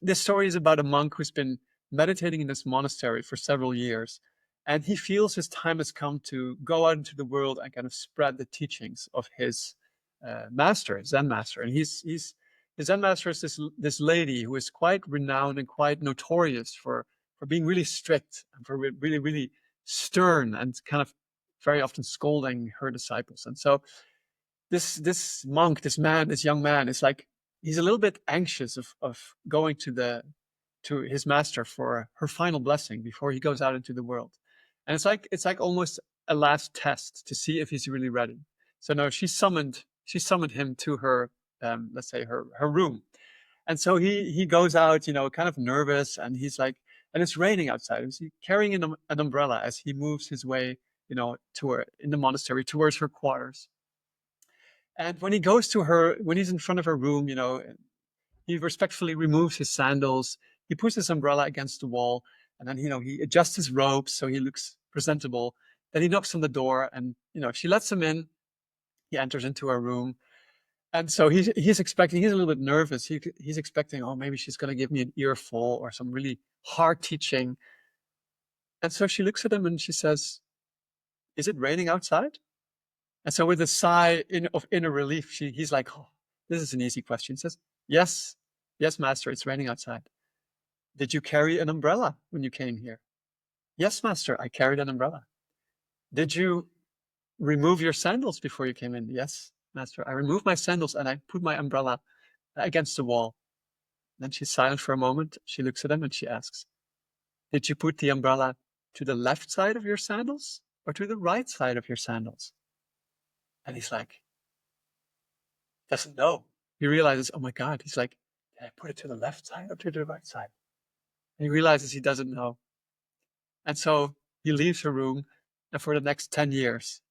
This story is about a monk who's been meditating in this monastery for several years, and he feels his time has come to go out into the world and kind of spread the teachings of his master, his Zen master. And his Zen master is this lady who is quite renowned and quite notorious for being really strict and for really, really stern and kind of very often scolding her disciples. And so this monk, this young man is like, he's a little bit anxious of going to his master for her final blessing before he goes out into the world. And it's like almost a last test to see if he's really ready. So no, she summoned him to her, let's say her room. And so he goes out, kind of nervous, and he's like, and it's raining outside. He's carrying an umbrella as he moves his way, in the monastery towards her quarters. And when he goes to her, when he's in front of her room, he respectfully removes his sandals. He puts his umbrella against the wall, and then, he adjusts his robes so he looks presentable. Then he knocks on the door, and, she lets him in. He enters into her room. And so he's expecting, he's a little bit nervous. He's expecting, oh, maybe she's going to give me an earful or some really hard teaching. And so she looks at him and she says, is it raining outside? And so with a sigh of inner relief, he's like, oh, this is an easy question. He says, yes, master, it's raining outside. Did you carry an umbrella when you came here? Yes, master, I carried an umbrella. Did you remove your sandals before you came in? Yes, master, I removed my sandals and I put my umbrella against the wall. Then she's silent for a moment. She looks at him and she asks, did you put the umbrella to the left side of your sandals or to the right side of your sandals? And he's like, doesn't know. He realizes, oh my God, he's like, did I put it to the left side or to the right side? And he realizes he doesn't know. And so he leaves her room, and for the next 10 years,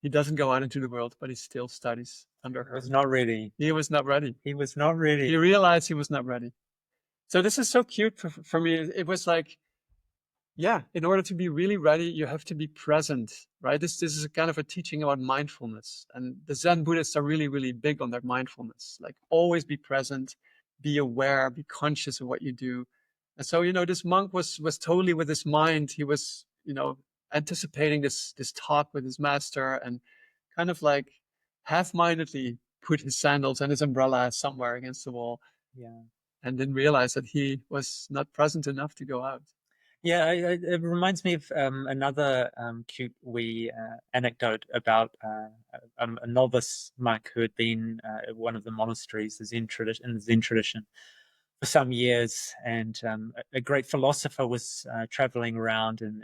he doesn't go out into the world, but he still studies under her. He was not ready. He was not ready. He was not ready. He realized he was not ready. So this is so cute for me. It was like, yeah, in order to be really ready, you have to be present, right? This is a kind of a teaching about mindfulness. And the Zen Buddhists are really, really big on their mindfulness. Like, always be present, be aware, be conscious of what you do. And so, this monk was totally with his mind. He was, anticipating this talk with his master, and kind of like half-mindedly put his sandals and his umbrella somewhere against the wall, Yeah. and didn't realize that he was not present enough to go out. Yeah, it reminds me of another cute wee anecdote about a novice monk who had been at one of the monasteries, in the Zen tradition, for some years, and a great philosopher was traveling around and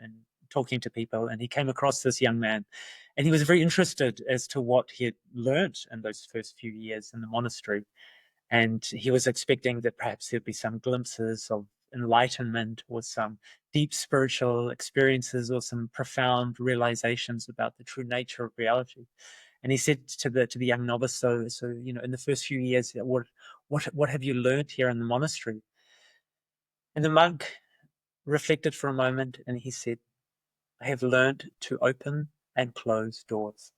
talking to people, and he came across this young man, and he was very interested as to what he had learnt in those first few years in the monastery, and he was expecting that perhaps there'd be some glimpses of enlightenment or some deep spiritual experiences or some profound realizations about the true nature of reality. And he said to the young novice, so in the first few years, what have you learned here in the monastery? And the monk reflected for a moment, and he said, I have learned to open and close doors.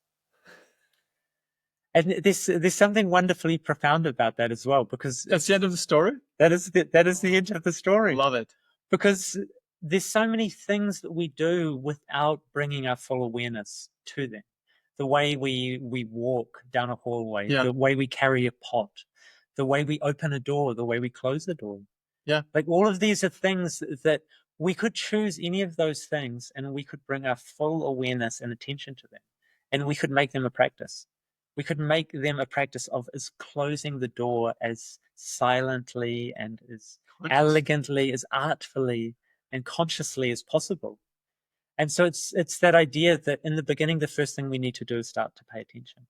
And there's something wonderfully profound about that as well, because That's the end of the story. that is the end of the story. Love it. Because there's so many things that we do without bringing our full awareness to them. The way we walk down a hallway, Yeah. the way we carry a pot, the way we open a door, the way we close the door. Yeah. Like all of these are things that we could choose any of those things, and we could bring our full awareness and attention to them, and we could make them a practice. We could make them a practice of as closing the door as silently and as elegantly, as artfully and consciously as possible. And so it's that idea that in the beginning, the first thing we need to do is start to pay attention.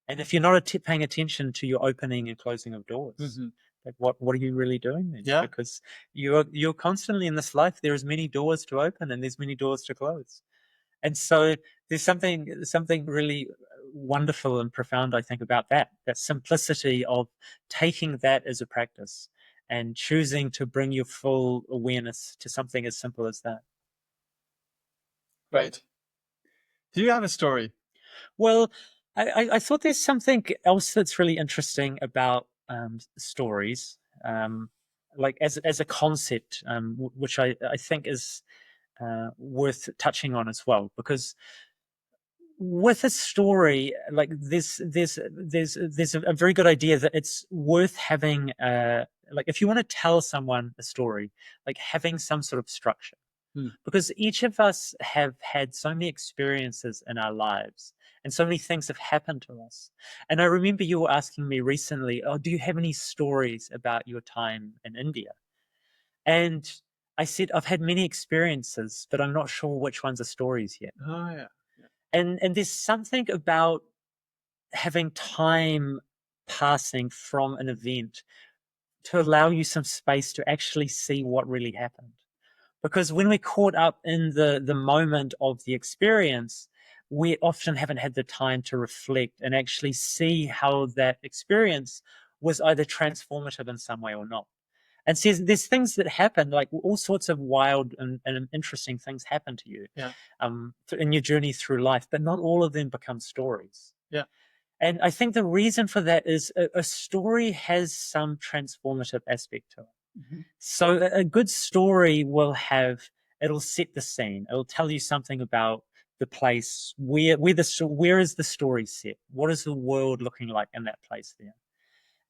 And if you're not paying attention to your opening and closing of doors, Mhm. like what are you really doing then? Yeah. Because you're constantly in this life. There's many doors to open and there's many doors to close. And so there's something really wonderful and profound, I think, about that simplicity of taking that as a practice and choosing to bring your full awareness to something as simple as that. Right. Do you have a story? Well, I thought there's something else that's really interesting about stories, like as a concept, which I think is worth touching on as well, because with a story, like there's a very good idea that it's worth having. Like if you want to tell someone a story, like having some sort of structure. Because each of us have had so many experiences in our lives and so many things have happened to us. And I remember you were asking me recently, oh, do you have any stories about your time in India? And I said, I've had many experiences, but I'm not sure which ones are stories yet. Oh, yeah. And there's something about having time passing from an event to allow you some space to actually see what really happened. Because when we're caught up in the moment of the experience, we often haven't had the time to reflect and actually see how that experience was either transformative in some way or not. And so there's things that happen, like all sorts of wild and interesting things happen to you, Yeah. In your journey through life, but not all of them become stories. Yeah. And I think the reason for that is a story has some transformative aspect to it. Mm-hmm. So a good story it'll set the scene. It'll tell you something about the place where is the story set? What is the world looking like in that place there?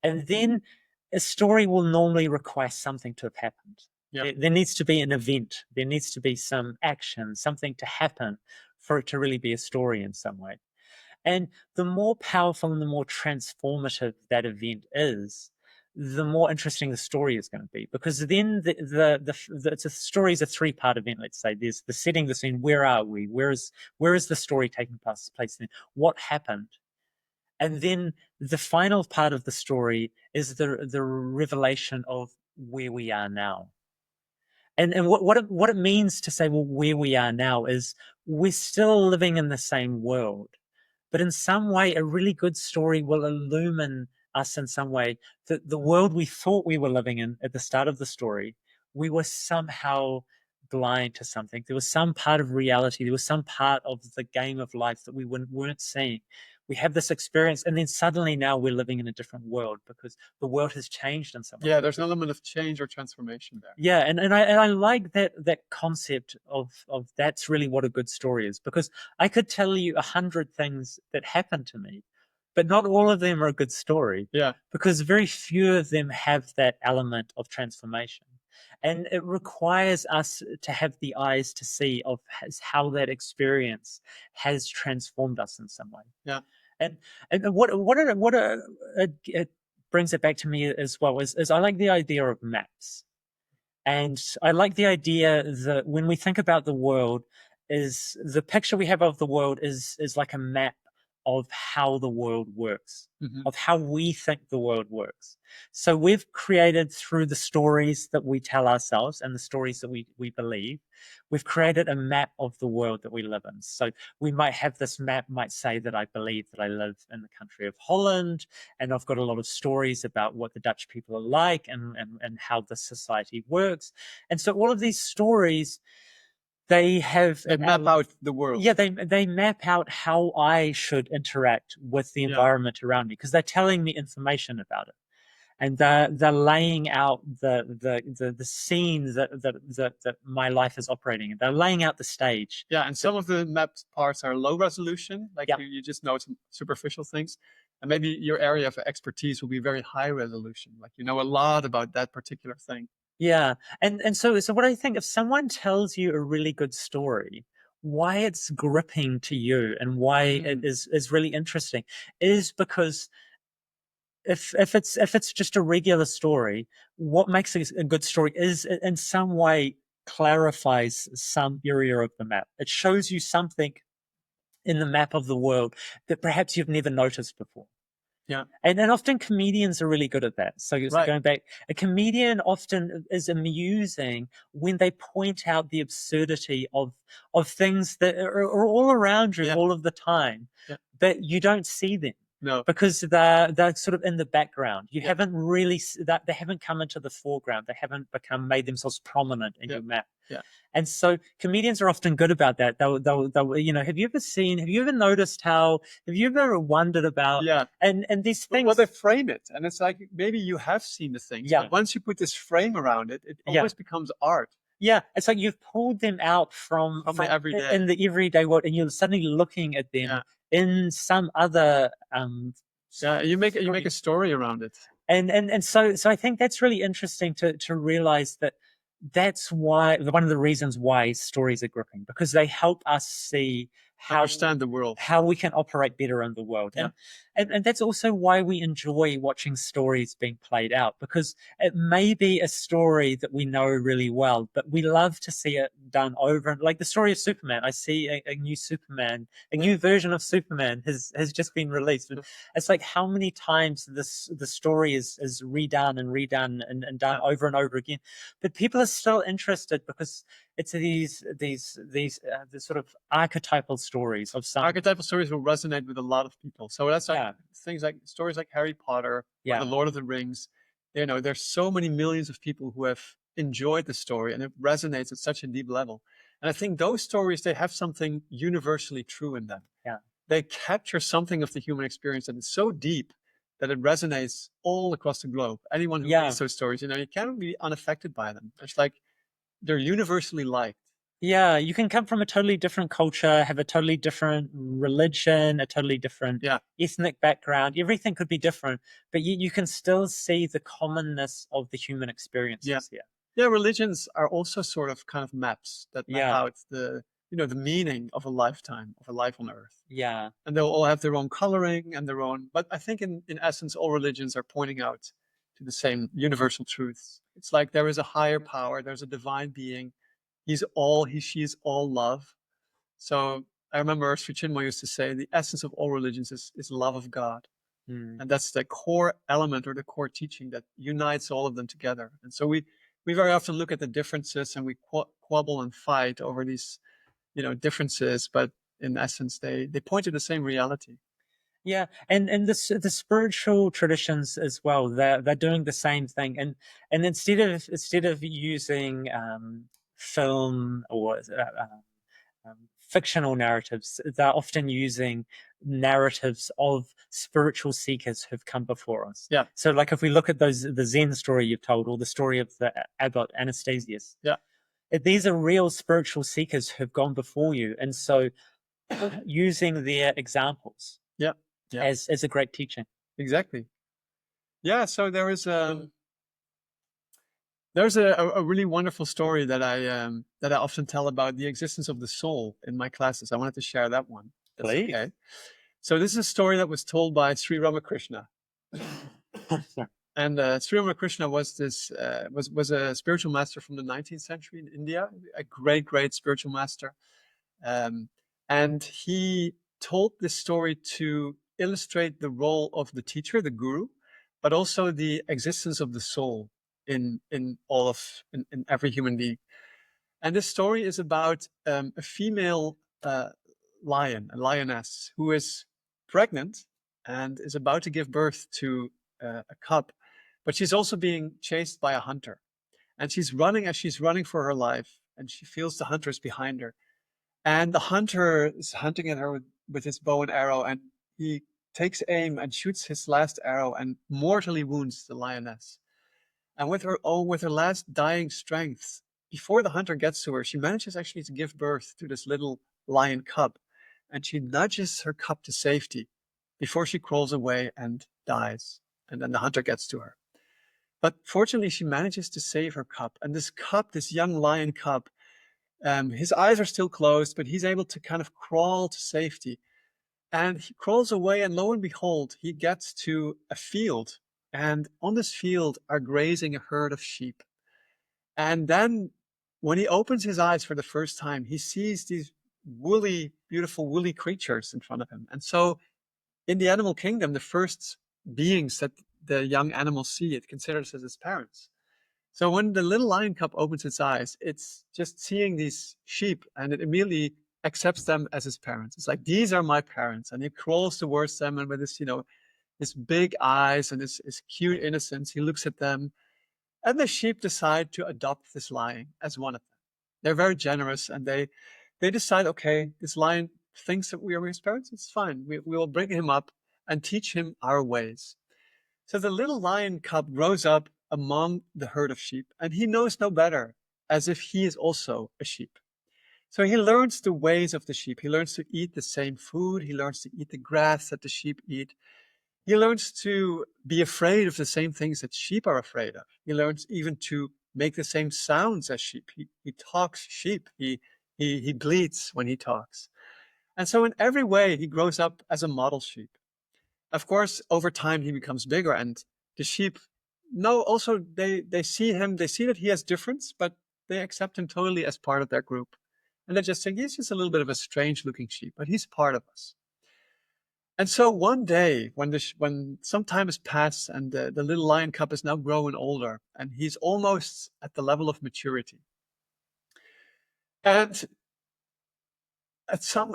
And then a story will normally require something to have happened. Yeah. There needs to be an event. There needs to be some action, something to happen for it to really be a story in some way. And the more powerful and the more transformative that event is, the more interesting the story is going to be. Because then the story is a three-part event. Let's say there's the setting the scene. Where are we? Where is the story taking place? Then what happened? And then the final part of the story is the revelation of where we are now. And what it means to say, well, where we are now is we're still living in the same world, but in some way, a really good story will illumine us in some way that the world we thought we were living in at the start of the story, we were somehow blind to something. There was some part of reality. There was some part of the game of life that we weren't seeing. we have this experience, and then suddenly now we're living in a different world because the world has changed in some way. Yeah, there's an element of change or transformation there. Yeah, and I like that concept of that's really what a good story is, because I could tell you 100 things that happened to me, but not all of them are a good story. Yeah. Because very few of them have that element of transformation. And it requires us to have the eyes to see of how that experience has transformed us in some way. Yeah. And it brings it back to me as well is I like the idea of maps. And I like the idea that when we think about the world, is the picture we have of the world is like a map of how the world works, of how we think the world works. So we've created, through the stories that we tell ourselves and the stories that we believe, we've created a map of the world that we live in. So we might have this map might say that I believe that I live in the country of Holland, and I've got a lot of stories about what the Dutch people are like and how the society works. And so all of these stories, they map out the world. Yeah, they map out how I should interact with the environment around me, because they're telling me information about it, and they're laying out the scene that my life is operating in. They're laying out the stage. Yeah, and some of the mapped parts are low resolution, like you just know some superficial things, and maybe your area of expertise will be very high resolution, like you know a lot about that particular thing. Yeah, and so what I think, if someone tells you a really good story, why it's gripping to you and why it is really interesting is because if it's just a regular story, what makes it a good story is in some way clarifies some area of the map. It shows you something in the map of the world that perhaps you've never noticed before. Yeah. And often comedians are really good at that. So going back, a comedian often is amusing when they point out the absurdity of things that are all around you all of the time, but you don't see them. No. Because they're sort of in the background. You haven't really that they haven't come into the foreground. They haven't made themselves prominent in your map. Yeah. And so comedians are often good about that. They'll you know, have you ever noticed have you ever wondered about, and these things. Well, they frame it, and it's like, maybe you have seen the things, but once you put this frame around it, it almost becomes art. Yeah, it's like you've pulled them out from the everyday. In the everyday world, and you're suddenly looking at them in some other you make a story around it. And so I think that's really interesting to realize that that's why, one of the reasons why stories are gripping, because they help us see understand the world, how we can operate better in the world. And that's also why we enjoy watching stories being played out, because it may be a story that we know really well, but we love to see it done over. Like the story of Superman, I see a new Superman, a new version of Superman has just been released. And it's like, how many times the story is redone and done over and over again, but people are still interested because it's these sort of archetypal stories of some. Archetypal stories will resonate with a lot of people. So that's like things like stories like Harry Potter, or The Lord of the Rings. You know, there's so many millions of people who have enjoyed the story, and it resonates at such a deep level. And I think those stories, they have something universally true in them. Yeah. They capture something of the human experience that is so deep that it resonates all across the globe. Anyone who reads those stories, you know, you can't be unaffected by them. It's like they're universally liked. Yeah, you can come from a totally different culture, have a totally different religion, a totally different ethnic background. Everything could be different, but you can still see the commonness of the human experiences here. Yeah, religions are also sort of kind of maps that map out the meaning of a lifetime, of a life on Earth. Yeah. And they'll all have their own coloring and their own, but I think in essence, all religions are pointing out to the same universal truths. It's like there is a higher power, there's a divine being. She is all love. So I remember Sri Chinmoy used to say, the essence of all religions is love of God. And that's the core element or the core teaching that unites all of them together. And so we very often look at the differences and we quabble and fight over these, differences, but in essence, they point to the same reality. Yeah, and the spiritual traditions as well, they're doing the same thing, and instead of using film or fictional narratives. They're often using narratives of spiritual seekers who've come before us. Yeah. So like if we look at the Zen story you've told, or the story of the abbot Anastasius, Yeah. these are real spiritual seekers who've gone before you. And so using their examples Yeah. as a great teaching. Exactly. Yeah. So there's a really wonderful story that I often tell about the existence of the soul in my classes. I wanted to share that one. That's Please. okay. So this is a story that was told by Sri Ramakrishna. And Sri Ramakrishna was a spiritual master from the 19th century in India, a great spiritual master. And he told this story to illustrate the role of the teacher, the guru, but also the existence of the soul in every human being. And this story is about a female lion, a lioness, who is pregnant and is about to give birth to a cub, but she's also being chased by a hunter. And she's running for her life, and she feels the hunter is behind her. And the hunter is hunting at her with his bow and arrow, and he takes aim and shoots his last arrow and mortally wounds the lioness. And with her last dying strength, before the hunter gets to her, she manages actually to give birth to this little lion cub. And she nudges her cub to safety before she crawls away and dies. And then the hunter gets to her. But fortunately, she manages to save her cub. And this cub, this young lion cub, his eyes are still closed, but he's able to kind of crawl to safety. And he crawls away, and lo and behold, he gets to a field. And on this field are grazing a herd of sheep. And then when he opens his eyes for the first time, he sees these beautiful woolly creatures in front of him. And so in the animal kingdom, the first beings that the young animals see, it considers as its parents. So when the little lion cub opens its eyes, it's just seeing these sheep, and it immediately accepts them as its parents. It's like, these are my parents. And he crawls towards them, and with his big eyes and his cute innocence, he looks at them. And the sheep decide to adopt this lion as one of them. They're very generous, and they decide, okay, this lion thinks that we are his parents. It's fine. We will bring him up and teach him our ways. So the little lion cub grows up among the herd of sheep, and he knows no better, as if he is also a sheep. So he learns the ways of the sheep. He learns to eat the same food. He learns to eat the grass that the sheep eat. He learns to be afraid of the same things that sheep are afraid of. He learns even to make the same sounds as sheep. He talks sheep. He bleats when he talks. And so in every way, he grows up as a model sheep. Of course, over time, he becomes bigger, and the sheep also they see him, they see that he has difference, but they accept him totally as part of their group. And they just think he's just a little bit of a strange looking sheep, but he's part of us. And so one day, when some time has passed and the little lion cub is now growing older, and he's almost at the level of maturity. And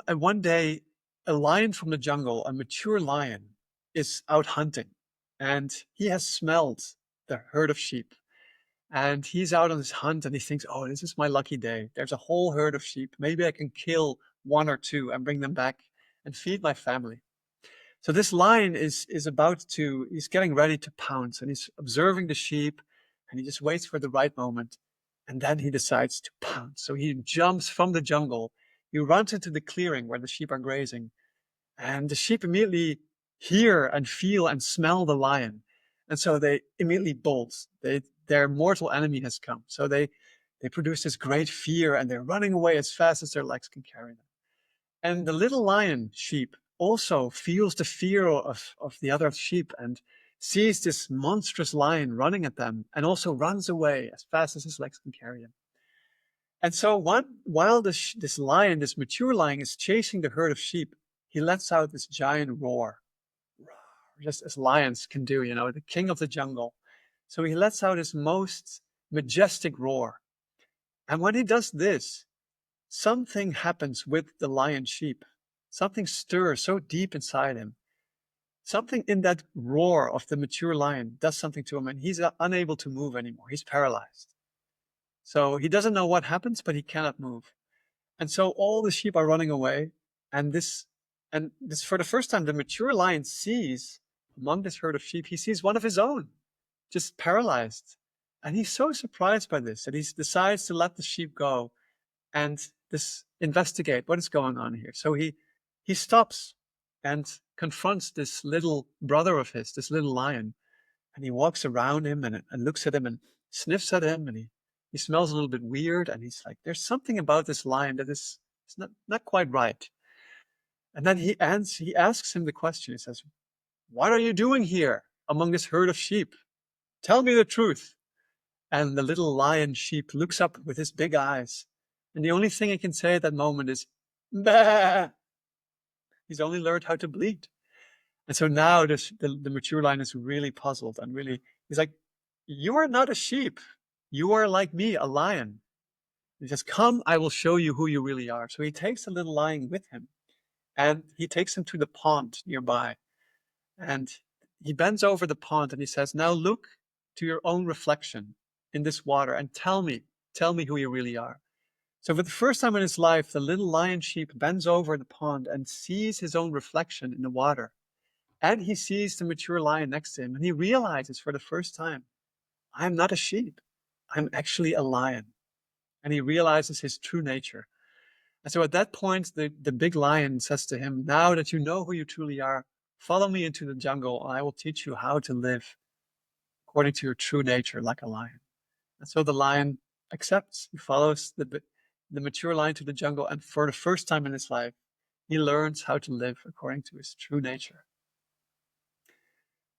one day, a lion from the jungle, a mature lion, is out hunting, and he has smelled the herd of sheep. And he's out on his hunt, and he thinks, oh, this is my lucky day. There's a whole herd of sheep. Maybe I can kill one or two and bring them back and feed my family. So this lion he's getting ready to pounce, and he's observing the sheep, and he just waits for the right moment. And then he decides to pounce. So he jumps from the jungle. He runs into the clearing where the sheep are grazing, and the sheep immediately hear and feel and smell the lion. And so they immediately bolt. Their mortal enemy has come. So they produce this great fear, and they're running away as fast as their legs can carry them. And the little lion sheep also feels the fear of the other sheep and sees this monstrous lion running at them, and also runs away as fast as his legs can carry him. And so while this mature lion is chasing the herd of sheep, he lets out this giant roar, just as lions can do, the king of the jungle. So he lets out his most majestic roar. And when he does this, something happens with the lion sheep. Something stirs so deep inside him. Something in that roar of the mature lion does something to him, and he's unable to move anymore. He's paralyzed. So he doesn't know what happens, but he cannot move. And so all the sheep are running away, and this for the first time, the mature lion sees among this herd of sheep, he sees one of his own, just paralyzed. And he's so surprised by this that he decides to let the sheep go and this investigate what is going on here. So he stops and confronts this little brother of his, this little lion, and he walks around him and looks at him and sniffs at him, and he smells a little bit weird, and he's like, there's something about this lion that is it's not quite right. And then he asks him the question. He says, "What are you doing here among this herd of sheep? Tell me the truth." And the little lion sheep looks up with his big eyes, and the only thing he can say at that moment is, "Bah." He's only learned how to bleat. And so now the mature lion is really puzzled and really, he's like, "You are not a sheep. You are like me, a lion." He says, "Come, I will show you who you really are." So he takes the little lion with him, and he takes him to the pond nearby. And he bends over the pond and he says, "Now look to your own reflection in this water and tell me who you really are." So for the first time in his life, the little lion sheep bends over the pond and sees his own reflection in the water. And he sees the mature lion next to him, and he realizes for the first time, I'm not a sheep. I'm actually a lion. And he realizes his true nature. And so at that point, the big lion says to him, "Now that you know who you truly are, follow me into the jungle, and I will teach you how to live according to your true nature like a lion." And so the lion accepts. He follows the mature lion to the jungle, and for the first time in his life, he learns how to live according to his true nature.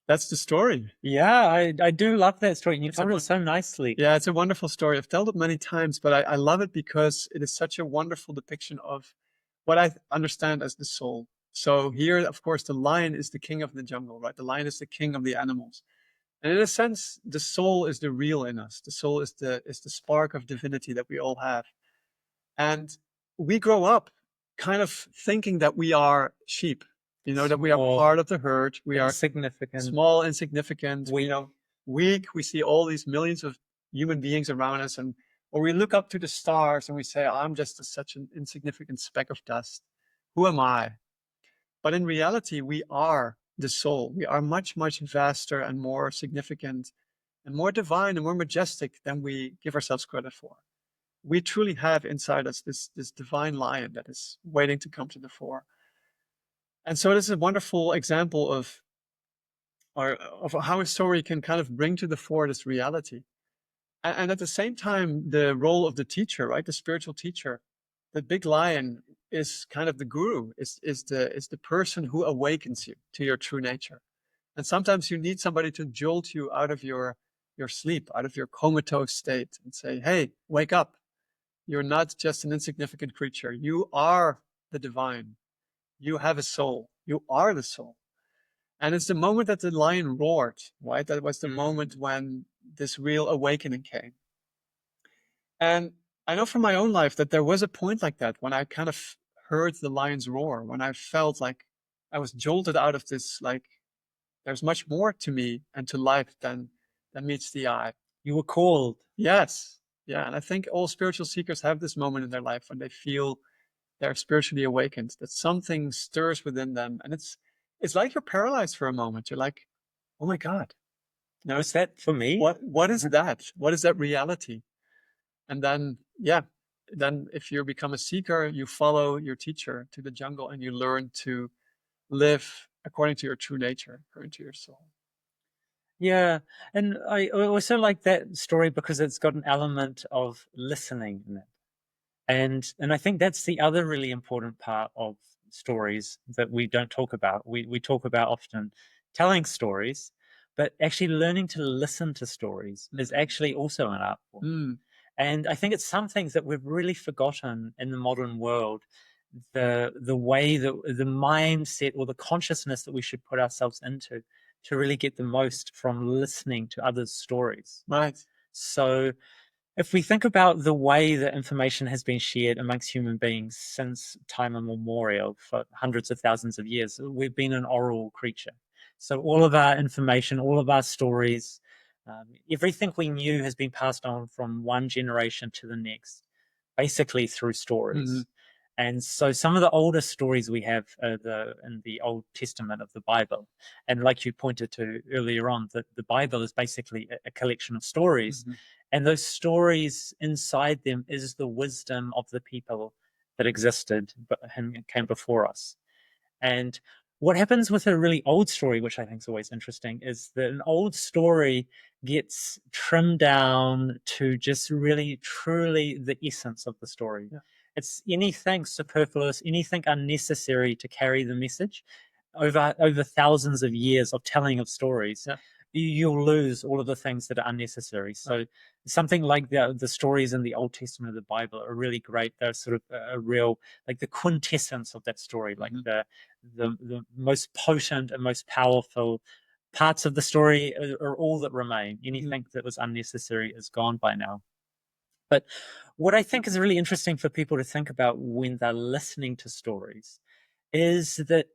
That's the story. Yeah, I do love that story. And you It's told it so nicely. Yeah, it's a wonderful story. I've told it many times, but I love it because it is such a wonderful depiction of what I understand as the soul. So here, of course, the lion is the king of the jungle, right? The lion is the king of the animals. And in a sense, the soul is the real in us. The soul is the spark of divinity that we all have. And we grow up kind of thinking that we are sheep, that we are part of the herd. We are insignificant, small, insignificant, weak. We see all these millions of human beings around us, or we look up to the stars and we say, "I'm just such an insignificant speck of dust. Who am I?" But in reality, we are the soul. We are much, much vaster and more significant and more divine and more majestic than we give ourselves credit for. We truly have inside us this divine lion that is waiting to come to the fore. And so this is a wonderful example of how a story can kind of bring to the fore this reality. And at the same time, the role of the teacher, right? The spiritual teacher, the big lion is kind of the guru, is the person who awakens you to your true nature. And sometimes you need somebody to jolt you out of your sleep, out of your comatose state, and say, "Hey, wake up. You're not just an insignificant creature. You are the divine. You have a soul. You are the soul." And it's the moment that the lion roared, right? That was the moment when this real awakening came. And I know from my own life that there was a point like that when I kind of heard the lion's roar, when I felt like I was jolted out of this, like there's much more to me and to life than meets the eye. You were called. Yes. Yeah. And I think all spiritual seekers have this moment in their life when they feel they're spiritually awakened, that something stirs within them. And it's like you're paralyzed for a moment. You're like, "Oh my God. No, is that for me? What is that? What is that reality?" And then, then if you become a seeker, you follow your teacher to the jungle and you learn to live according to your true nature, according to your soul. Yeah, and I also like that story because it's got an element of listening in it. And I think that's the other really important part of stories that we don't talk about. We talk about often telling stories, but actually learning to listen to stories is actually also an art form. And I think it's some things that we've really forgotten in the modern world. The way that the mindset or the consciousness that we should put ourselves into to really get the most from listening to others' stories. Right. So if we think about the way that information has been shared amongst human beings since time immemorial, for hundreds of thousands of years, we've been an oral creature. So all of our information, all of our stories, everything we knew has been passed on from one generation to the next, basically through stories. Mm-hmm. And so some of the oldest stories we have in the Old Testament of the Bible. And like you pointed to earlier on, the Bible is basically a collection of stories. Mm-hmm. And those stories, inside them is the wisdom of the people that existed and came before us. And what happens with a really old story, which I think is always interesting, is that an old story gets trimmed down to just really truly the essence of the story. Yeah. It's anything superfluous, anything unnecessary to carry the message. Over thousands of years of telling of stories, Yeah. you'll lose all of the things that are unnecessary. So Right. something like the stories in the Old Testament of the Bible are really great. They're sort of a real, like the quintessence of that story, like Mm-hmm. the most potent and most powerful parts of the story are all that remain. Anything that was unnecessary is gone by now. But what I think is really interesting for people to think about when they're listening to stories is that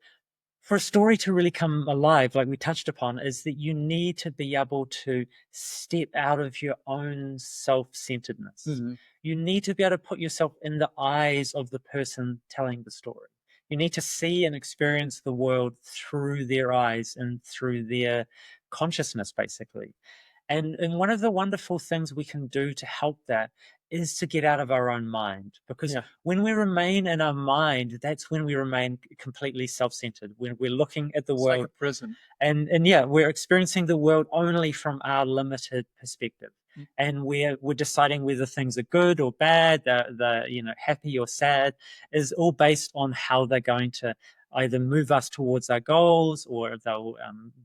for a story to really come alive, like we touched upon, is that you need to be able to step out of your own self-centeredness. Mm-hmm. You need to be able to put yourself in the eyes of the person telling the story. You need to see and experience the world through their eyes and through their consciousness, basically. And one of the wonderful things we can do to help that is to get out of our own mind. Because Yeah. when we remain in our mind, that's when we remain completely self-centered. When we're looking at the It's like world, a prison. and yeah, we're experiencing the world only from our limited perspective. Mm. And we're deciding whether things are good or bad, they're happy or sad, is all based on how they're going to either move us towards our goals, or they'll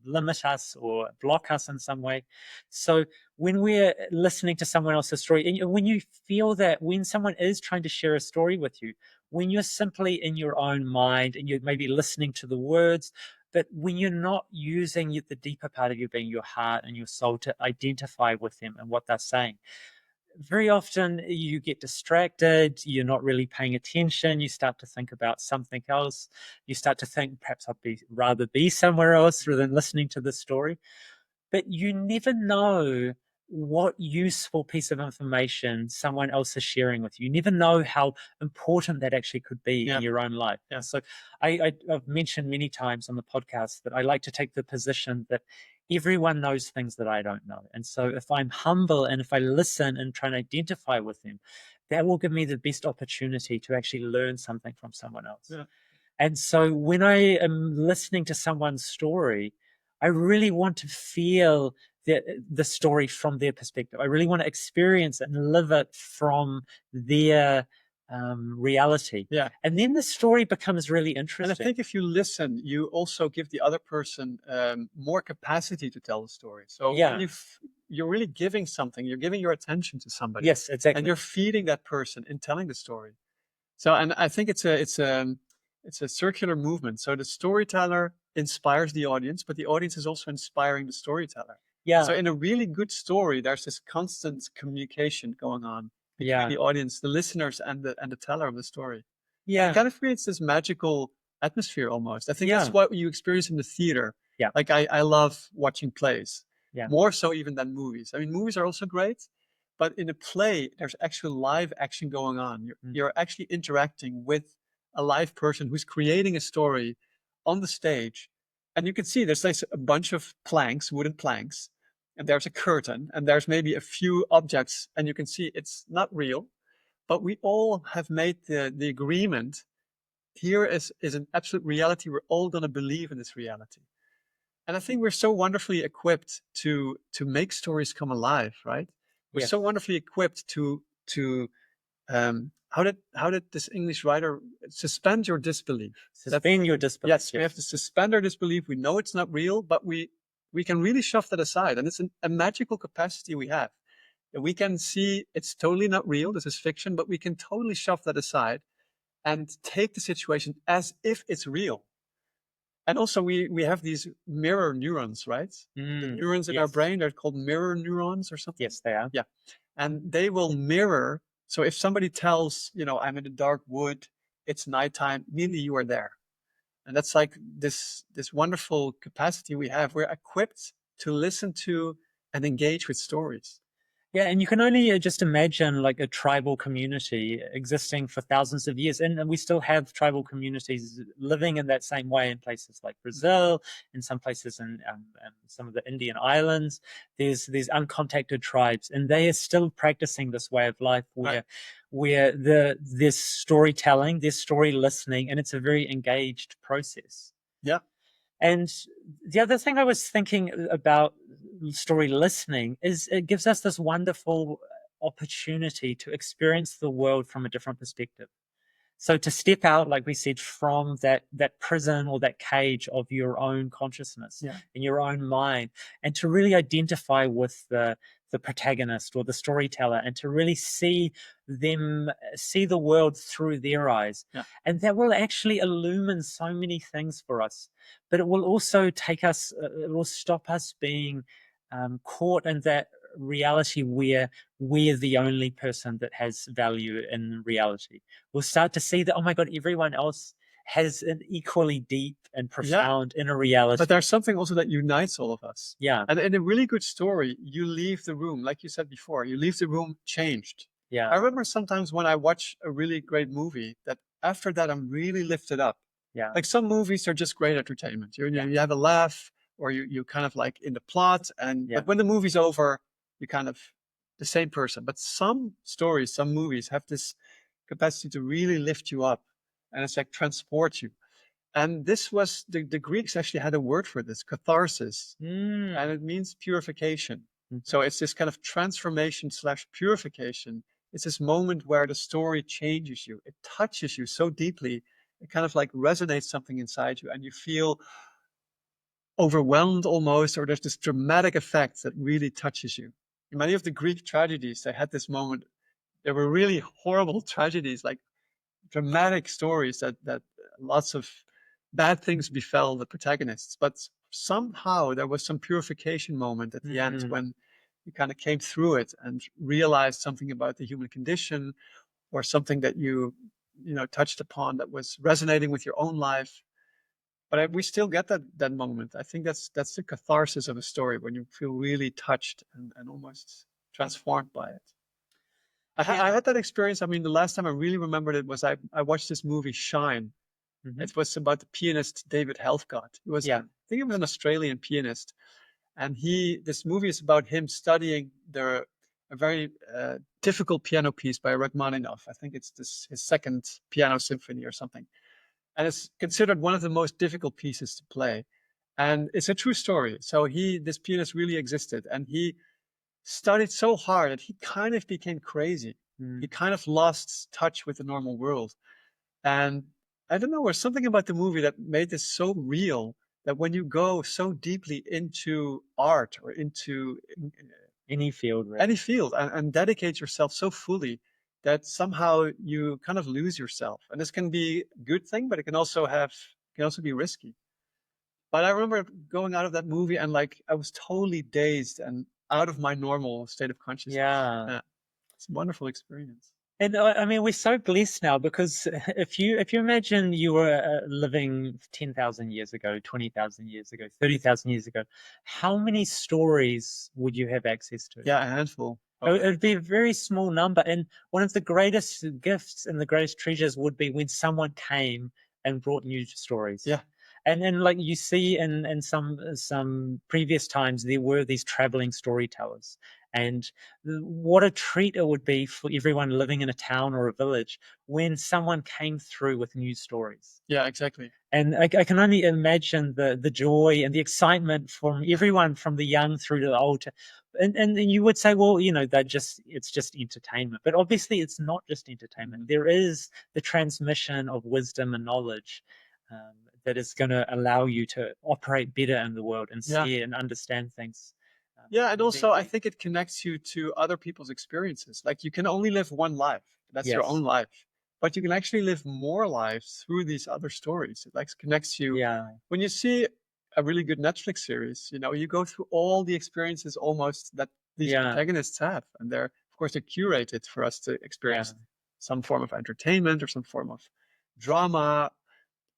limit us or block us in some way. So when we're listening to someone else's story, and when you feel that when someone is trying to share a story with you, when you're simply in your own mind and you're maybe listening to the words, but when you're not using the deeper part of your being, your heart and your soul, to identify with them and what they're saying, very often you get distracted, you're not really paying attention, you start to think about something else, you start to think perhaps rather be somewhere else rather than listening to the story. But you never know what useful piece of information someone else is sharing with you. You never know how important that actually could be in Yeah. your own life. Yeah. So I've mentioned many times on the podcast that I like to take the position that everyone knows things that I don't know. And so if I'm humble and if I listen and try and identify with them, that will give me the best opportunity to actually learn something from someone else. Yeah. And so when I am listening to someone's story, I really want to feel the story from their perspective. I really want to experience it and live it from their reality. Yeah. And then the story becomes really And I interesting. think if you listen, you also give the other person more capacity to tell the story. So Yeah. when you're really giving something, you're giving your attention to somebody. Yes, exactly. And you're feeding that person in telling the story. So, and I think it's a circular movement. So the storyteller inspires the audience, but the audience is also inspiring the storyteller. Yeah. So in a really good story, there's this constant communication going on between Yeah. the audience, the listeners, and the teller of the story. Yeah. It kind of creates this magical atmosphere almost. I think Yeah. that's what you experience in the theater. Yeah. Like I love watching plays. Yeah. More so even than movies. I mean, movies are also great, but in a play, there's actual live action going on. You're actually interacting with a live person who's creating a story on the stage. And you can see there's like a bunch of planks, wooden planks, and there's a curtain, and there's maybe a few objects, and you can see it's not real, but we all have made the agreement. Here is an absolute reality. We're all going to believe in this reality. And I think we're so wonderfully equipped to make stories come alive, right? We're so wonderfully equipped to how did this English writer suspend your disbelief? Suspend your disbelief. Yes, we have to suspend our disbelief. We know it's not real, but we can really shove that aside, and it's a magical capacity we have. We can see it's totally not real. This is fiction, but we can totally shove that aside and take the situation as if it's real. And also we have these mirror neurons, right? The neurons in our brain, they're called mirror neurons or something. Yes, they are. Yeah. And they will mirror. So if somebody tells, I'm in a dark wood, it's nighttime, immediately you are there. And that's like this wonderful capacity we have. We're equipped to listen to and engage with stories. Yeah, and you can only just imagine like a tribal community existing for thousands of years. And we still have tribal communities living in that same way in places like Brazil, in some places in some of the Indian islands. There's these uncontacted tribes, and they are still practicing this way of life Right. where there's storytelling, there's story listening, and it's a very engaged process. Yeah. And the other thing I was thinking about story listening is it gives us this wonderful opportunity to experience the world from a different perspective. So to step out, like we said, from that prison or that cage of your own consciousness Yeah. in your own mind, and to really identify with the protagonist or the storyteller, and to really see the world through their eyes. Yeah. And that will actually illumine so many things for us. But it will also take us, it will stop us being caught in that reality where we're the only person that has value in reality. We'll start to see that, oh my God, everyone else has an equally deep and Yeah. profound inner But reality. there's something also that unites all of us. Yeah, And in a really good story, you leave the room, like you said before, you leave the room changed. I yeah, remember sometimes when I watch a really great movie that after that I'm really lifted up. yeah, Like some movies are just great entertainment. You know, yeah, you have a laugh or you kind of like in the plot and yeah. but when the movie's over, you kind of the same person. But some stories, some movies have this capacity to really lift you up and it's like transport you. And this was the Greeks actually had a word for this, catharsis, and Mm. it means purification. Mhm. So it's this kind of transformation slash purification. It's this moment where the story changes you. It touches you so deeply. It kind of like resonates something inside you, and you feel overwhelmed almost, or there's this dramatic effect that really touches you. In many of the Greek tragedies, they had this moment. There were really horrible tragedies, like dramatic stories that lots of bad things befell the protagonists, but somehow there was some purification moment at the end Mm. when you kind of came through it and realized something about the human condition or something that you know touched upon that was resonating with your own life. But we still get that moment. I think that's the catharsis of a story when you feel really touched and almost transformed by it. Yeah. I had that experience. I mean, the last time I really remembered it was I watched this movie Shine. Mhm. It was about the pianist David Helfgott. He was, I Yeah. think he was an Australian pianist. And this movie is about him studying a very difficult piano piece by Rachmaninoff. I think it's his second piano symphony or something. And it's considered one of the most difficult pieces to play. And it's a true story. So this pianist really existed and he studied so hard that he kind of became crazy. He Mm. kind of lost touch with the normal world. And I don't know, there's something about the movie that made this so real that when you go so deeply into art or into Any field, any really. field and dedicate yourself so fully that somehow you kind of lose yourself. And this can be a good thing, but it can also be risky. But I remember going out of that movie and like I was totally dazed and out of my normal state of consciousness. Yeah. Yeah, it's a wonderful experience. And I mean, we're so blessed now because if you imagine you were living 10,000 years ago, 20,000 years ago, 30,000 years ago, how many stories would you have access to? Yeah, a handful, It probably. would be a very small number. And one of the greatest gifts and the greatest treasures would be when someone came and brought new stories. Yeah, And then like you see in some previous times, there were these traveling storytellers. And what a treat it would be for everyone living in a town or a village when someone came through with new stories. yeah, exactly. And I can only imagine the joy and the excitement from everyone, from the young through to the old. And you would say, well, it's just entertainment. But obviously, it's not just entertainment. Mhm. There is the transmission of wisdom and knowledge um, that is going to allow you to operate better in the world and Yeah. see and understand things Yeah, and more also I deeply. think it connects you to other people's experiences. Like you can only live one life. That's your Yes. own life. But you can actually live more lives through these other stories. It like connects you. Yeah. When you see a really good Netflix series, you know, you go through all the experiences almost that these Yeah. protagonists have. And of course, they're curated for us to Yeah. experience some form of entertainment or some form of drama,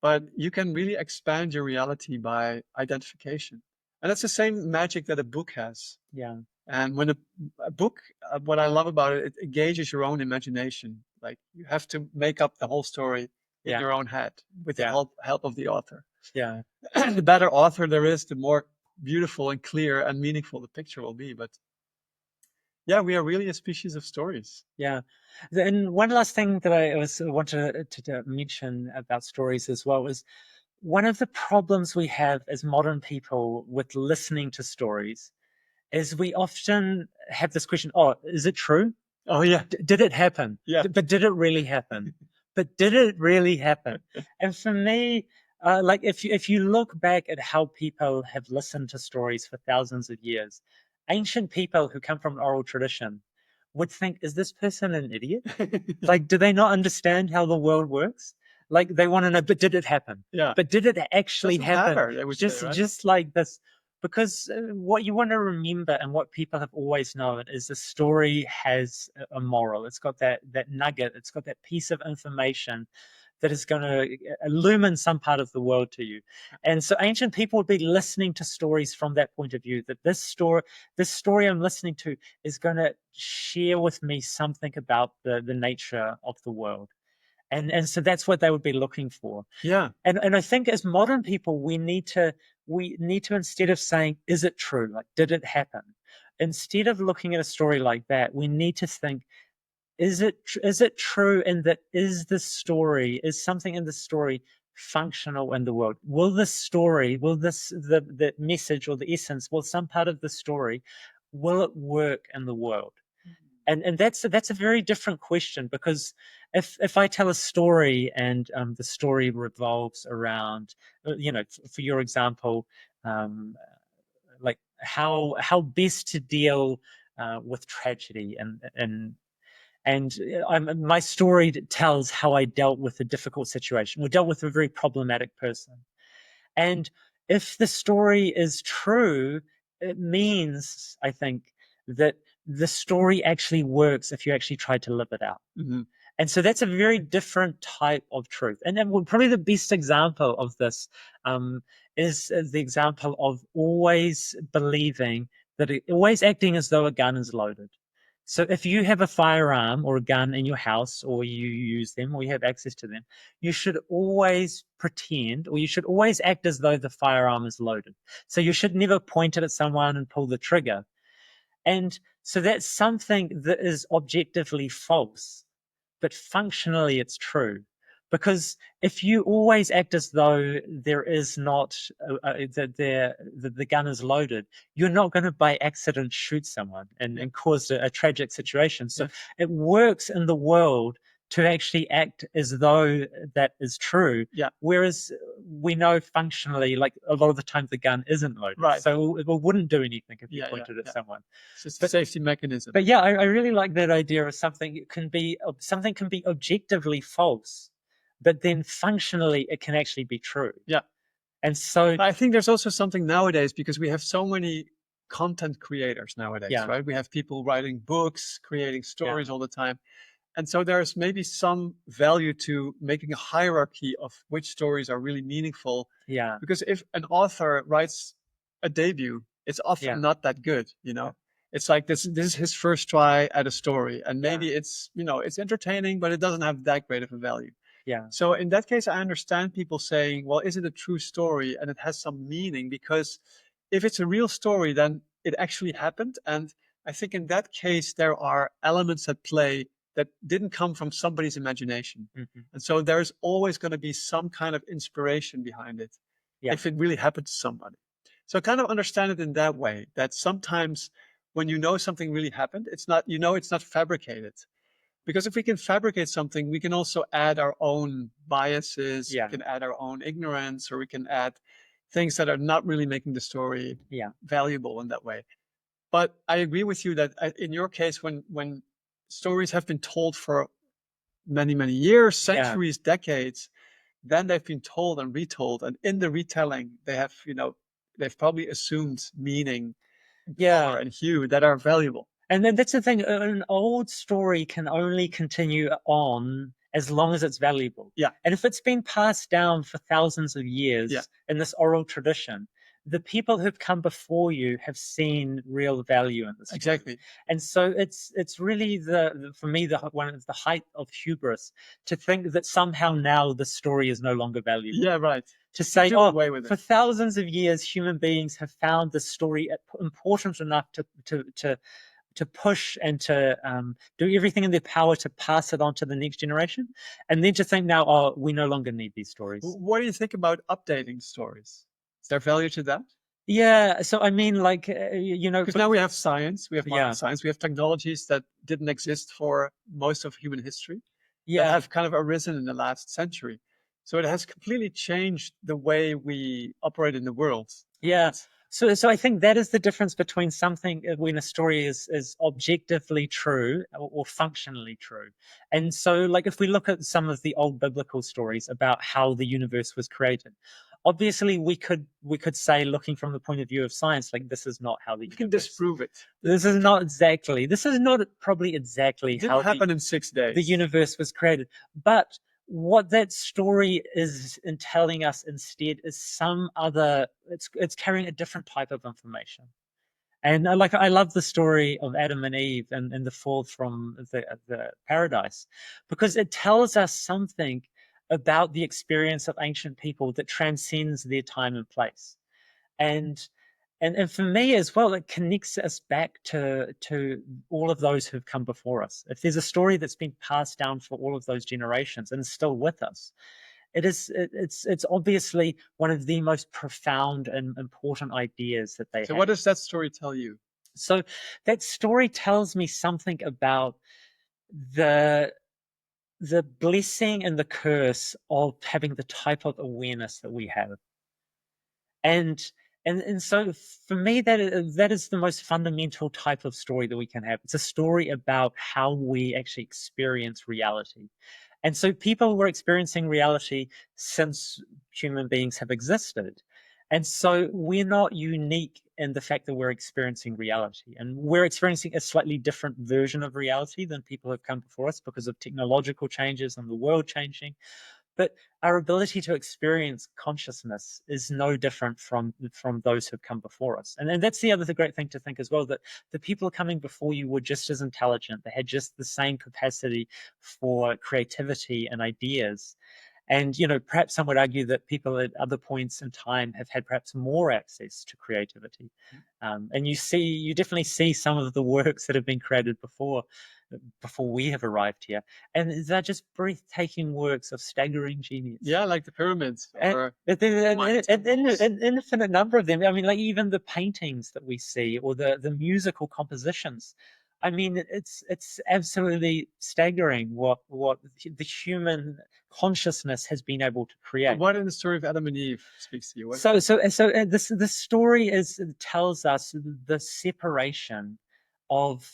but you can really expand your reality by identification. And that's the same magic that a book has. Yeah. And when a book, what I love about it, it engages your own imagination. Like you have to make up the whole story in Yeah. your own head with the Yeah. help of the author. Yeah. The better author there is, the more beautiful and clear and meaningful the picture will be. But yeah, we are really a species of stories. Yeah. And one last thing that I wanted to mention about stories as well is one of the problems we have as modern people with listening to stories is we often have this question, oh, is it true? Oh yeah. Did it happen? Yeah. But did it really happen? But did it really happen? And for me, like if you look back at how people have listened to stories for thousands of years, ancient people who come from an oral tradition would think, is this person an idiot? Like, do they not understand how the world works? Like, they want to know, but did it happen? Yeah. But did it actually Doesn't happen? matter, they would say, right? Just like this, because what you want to remember and what people have always known is the story has a moral. It's got that nugget. It's got that piece of information that is going to illumine some part of the world to you. And so ancient people would be listening to stories from that point of view, that this story I'm listening to is going to share with me something about the nature of the world. And so that's what they would be looking for. Yeah. And I think as modern people, we need to instead of saying, is it true? Like, did it happen? Instead of looking at a story like that, we need to think, is it true? And that is something in the story functional in the world? Will the message or the essence, will some part of the story, will it work in the world? And that's a very different question, because if I tell a story and the story revolves around, for your example, um, like how best to deal with tragedy, my story tells how I dealt with a difficult situation. We dealt with a very problematic person, and if the story is true, it means, I think, that the story actually works if you actually try to live it out. Mm-hmm. And so that's a very different type of truth. And then probably the best example of this is the example of always believing always acting as though a gun is loaded. So if you have a firearm or a gun in your house, or you use them, or you have access to them, you should always pretend, or you should always act as though the firearm is loaded. So you should never point it at someone and pull the trigger. And so that's something that is objectively false, but functionally it's true. Because if you always act as though there is not the gun is loaded, you're not going to by accident shoot someone and cause a tragic situation. So it works in the world to actually act as though that is true. Yeah. Whereas we know functionally, like a lot of the time, the gun isn't loaded. Right. So it wouldn't do anything if you pointed at someone. It's just a safety mechanism. But yeah, I really like that idea of something can be objectively false, but then functionally it can actually be true. Yeah. And so I think there's also something nowadays, because we have so many content creators nowadays, right? We have people writing books, creating stories all the time. And so there's maybe some value to making a hierarchy of which stories are really meaningful. Yeah. Because if an author writes a debut, it's often not that good, you know? It's like this is his first try at a story. And maybe it's, it's entertaining, but it doesn't have that great of a value. Yeah. So in that case, I understand people saying, well, is it a true story? And it has some meaning, because if it's a real story, then it actually happened. And I think in that case, there are elements at play that didn't come from somebody's imagination. Mm-hmm. And so there's always going to be some kind of inspiration behind it if it really happened to somebody. So I kind of understand it in that way, that sometimes when you know something really happened, it's not fabricated. Because if we can fabricate something, we can also add our own biases, we can add our own ignorance, or we can add things that are not really making the story valuable in that way. But I agree with you that in your case, when stories have been told for many, many years, centuries, decades, then they've been told and retold. And in the retelling, they have, they've probably assumed meaning, color, and hue that are valuable. And then that's the thing, an old story can only continue on as long as it's valuable. Yeah. And if it's been passed down for thousands of years in this oral tradition, the people who've come before you have seen real value in this story. Exactly. And so it's really for me the one of the height of hubris to think that somehow now the story is no longer valuable. Yeah, right. To say, do away with for it. thousands of years, human beings have found this story important enough to push and to do everything in their power to pass it on to the next generation, and then to think now, oh, we no longer need these stories. What do you think about updating stories? Is there value to that? Yeah, so I mean, like, Because now we have science, we have modern Yeah. science, we have technologies that didn't exist for most of human history, that yeah, have kind of arisen in the last century. So it has completely changed the way we operate in the world. yeah. So I think that is the difference between something when a story is objectively true or functionally true. And so, like, if we look at some of the old biblical stories about how the universe was created, obviously we could say, looking from the point of view of science, like, this is not how the You can universe. disprove it. This is not exactly. This is not probably exactly It didn't how happen in 6 days. the universe was created, but what that story is in telling us instead is some other. It's carrying a different type of information. And like, I love the story of Adam and Eve and the fall from the paradise, because it tells us something about the experience of ancient people that transcends their time and place. And for me as well, it connects us back to all of those who've come before us. If there's a story that's been passed down for all of those generations and is still with us, it's obviously one of the most profound and important ideas that they have. So what does that story tell you? So that story tells me something about the blessing and the curse of having the type of awareness that we have. And so for me, that is the most fundamental type of story that we can have. It's a story about how we actually experience reality. And so people were experiencing reality since human beings have existed. And so we're not unique in the fact that we're experiencing reality. And we're experiencing a slightly different version of reality than people who have come before us because of technological changes and the world changing. But our ability to experience consciousness is no different from those who have come before us. And that's the other great thing to think as well, that the people coming before you were just as intelligent. They had just the same capacity for creativity and ideas. And, perhaps some would argue that people at other points in time have had perhaps more access to creativity. And you definitely see some of the works that have been created before we have arrived here. And they're just breathtaking works of staggering genius. Yeah, like the pyramids. An infinite number of them. I mean, like, even the paintings that we see or the musical compositions. I mean, it's absolutely staggering what the human consciousness has been able to create. What in the story of Adam and Eve speaks to you? This story tells us the separation of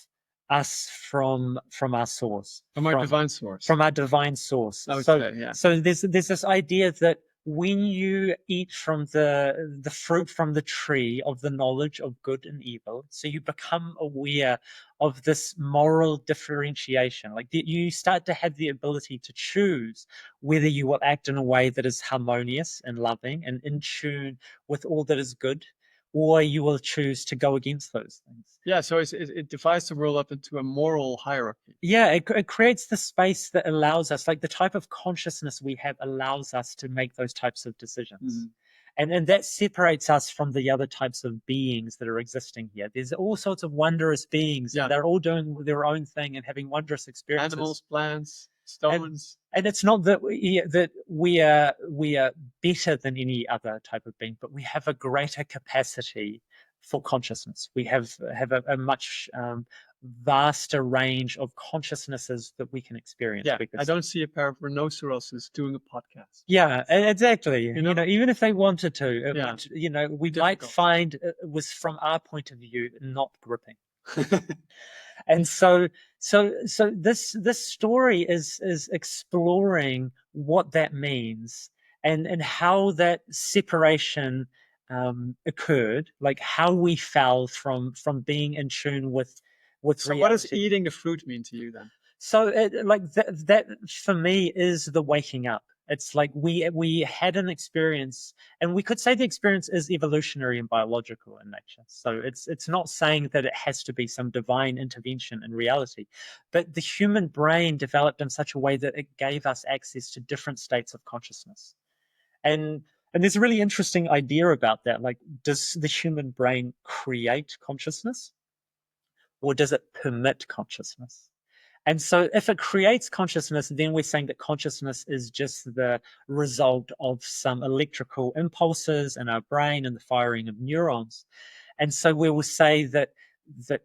us from our source, from our divine source. From our divine source. So there's this idea that when you eat from the fruit from the tree of the knowledge of good and evil, so you become aware of this moral differentiation. Like, you start to have the ability to choose whether you will act in a way that is harmonious and loving and in tune with all that is good, or you will choose to go against those things. Yeah, so it divides the world up into a moral hierarchy. Yeah, it creates the space that allows us, like, the type of consciousness we have allows us to make those types of decisions. And that separates us from the other types of beings that are existing here. There's all sorts of wondrous beings. Yeah. They're all doing their own thing and having wondrous experiences. Animals, plants, stones. And it's not that we are better than any other type of being, but we have a greater capacity for consciousness. We have a much vaster range of consciousnesses that we can experience. Yeah, I don't see a pair of rhinoceroses doing a podcast. Yeah, exactly. Even if they wanted to, we might find it was, from our point of view, not gripping. And so this story is exploring what that means and how that separation occurred, like how we fell from being in tune with reality. What does eating the fruit mean to you then? So that for me is the waking up. It's like we had an experience, and we could say the experience is evolutionary and biological in nature. So it's not saying that it has to be some divine intervention in reality, but the human brain developed in such a way that it gave us access to different states of consciousness. And there's a really interesting idea about that. Like, does the human brain create consciousness, or does it permit consciousness? And so if it creates consciousness, then we're saying that consciousness is just the result of some electrical impulses in our brain and the firing of neurons. And so we will say that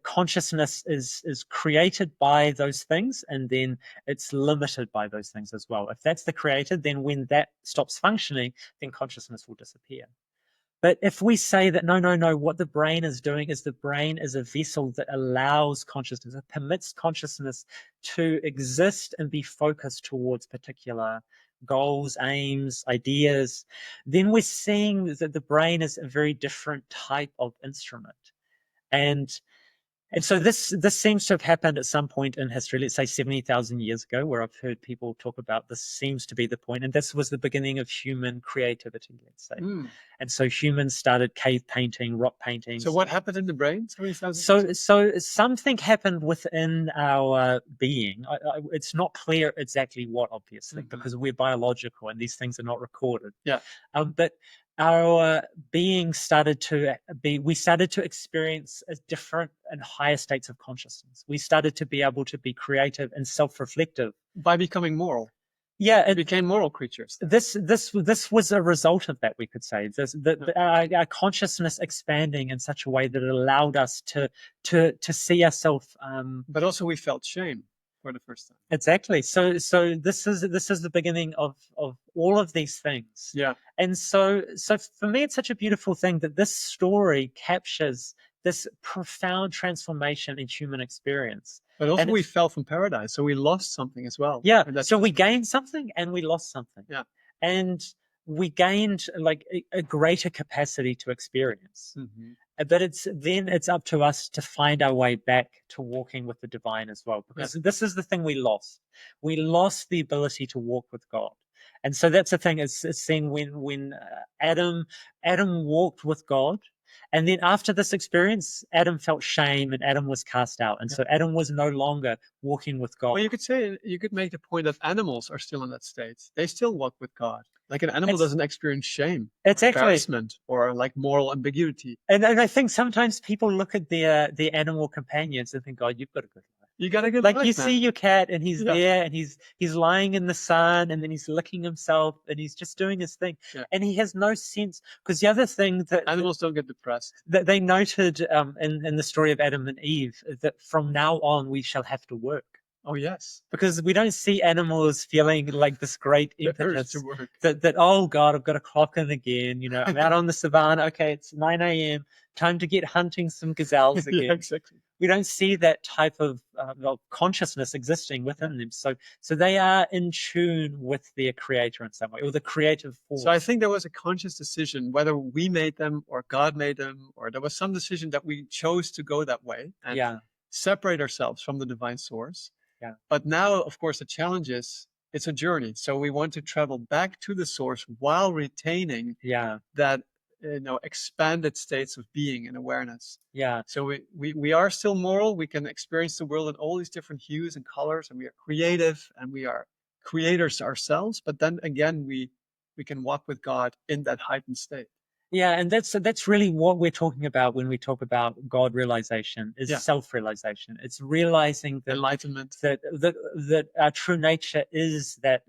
consciousness is created by those things, and then it's limited by those things as well. If that's the creator, then when that stops functioning, then consciousness will disappear. But if we say that no, what the brain is doing is the brain is a vessel that allows consciousness, it permits consciousness to exist and be focused towards particular goals, aims, ideas, then we're seeing that the brain is a very different type of instrument. And so this seems to have happened at some point in history, let's say 70,000 years ago, where I've heard people talk about this seems to be the point. And this was the beginning of human creativity, let's say. And so humans started cave painting, rock paintings. So what happened in the brain? So something happened within our being. It's not clear exactly what, obviously, because we're biological and these things are not recorded. Yeah. But our being started to experience a different and higher states of consciousness. We started to be able to be creative and self-reflective by becoming moral. Yeah, it became moral creatures. This was a result of that, we could say. Our consciousness expanding in such a way that it allowed us to see ourselves. But also, we felt shame for the first time. Exactly. So this is the beginning of all of these things. Yeah. And so for me, it's such a beautiful thing that this story captures this profound transformation in human experience. But also, we fell from paradise, so we lost something as well. Yeah. So we gained something and we lost something. Yeah. And we gained like a greater capacity to experience. But it's up to us to find our way back to walking with the divine as well, because this is the thing we lost. We lost the ability to walk with God. And so that's the thing. It's seen when Adam walked with God. And then after this experience, Adam felt shame and Adam was cast out. And so Adam was no longer walking with God. Well, you could make the point that animals are still in that state. They still walk with God. Like an animal doesn't experience shame, embarrassment, or like moral ambiguity. And I think sometimes people look at the animal companions and think, God, you've got a good life. You got a good life, you see your cat and he's there and he's lying in the sun and then he's licking himself and he's just doing his thing. And he has no sense, because the other thing that animals don't get depressed, that they noted in the story of Adam and Eve, that from now on we shall have to work. Oh, yes. Because we don't see animals feeling like this great impetus that, oh God, I've got to clock in again. You know, I'm out on the savannah. Okay, it's 9 a.m. Time to get hunting some gazelles again. Exactly. We don't see that type of consciousness existing within them. So they are in tune with their creator in some way, or the creative force. So I think there was a conscious decision, whether we made them or God made them, or there was some decision that we chose to go that way and separate ourselves from the divine source. Yeah. But now, of course, the challenge is it's a journey. So we want to travel back to the source while retaining that expanded states of being and awareness. Yeah. So we are still moral. We can experience the world in all these different hues and colors, and we are creative and we are creators ourselves. But then again, we can walk with God in that heightened state. Yeah, and that's really what we're talking about when we talk about God realization, is self-realization. It's realizing that enlightenment, that our true nature is that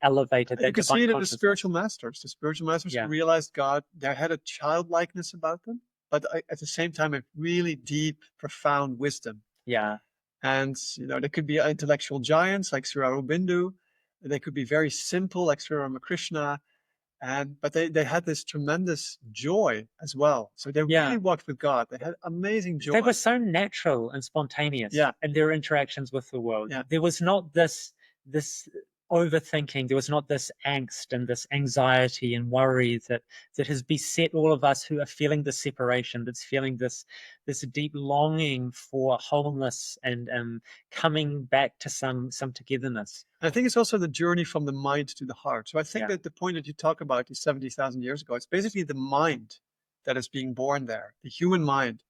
elevated. You can see it in the spiritual masters. The spiritual masters who realized God, they had a childlikeness about them, but at the same time, a really deep, profound wisdom. Yeah. And, they could be intellectual giants like Sri Aurobindo. They could be very simple like Sri Ramakrishna. But they had this tremendous joy as well. So they really walked with God. They had amazing joy. They were so natural and spontaneous in their interactions with the world. Yeah. There was not this overthinking. There was not this angst and this anxiety and worry that has beset all of us who are feeling this separation, that's feeling this deep longing for wholeness and coming back to some togetherness. I think it's also the journey from the mind to the heart. So I think Yeah. that the point that you talk about is 70,000 years ago. It's basically the mind that is being born there, the human mind.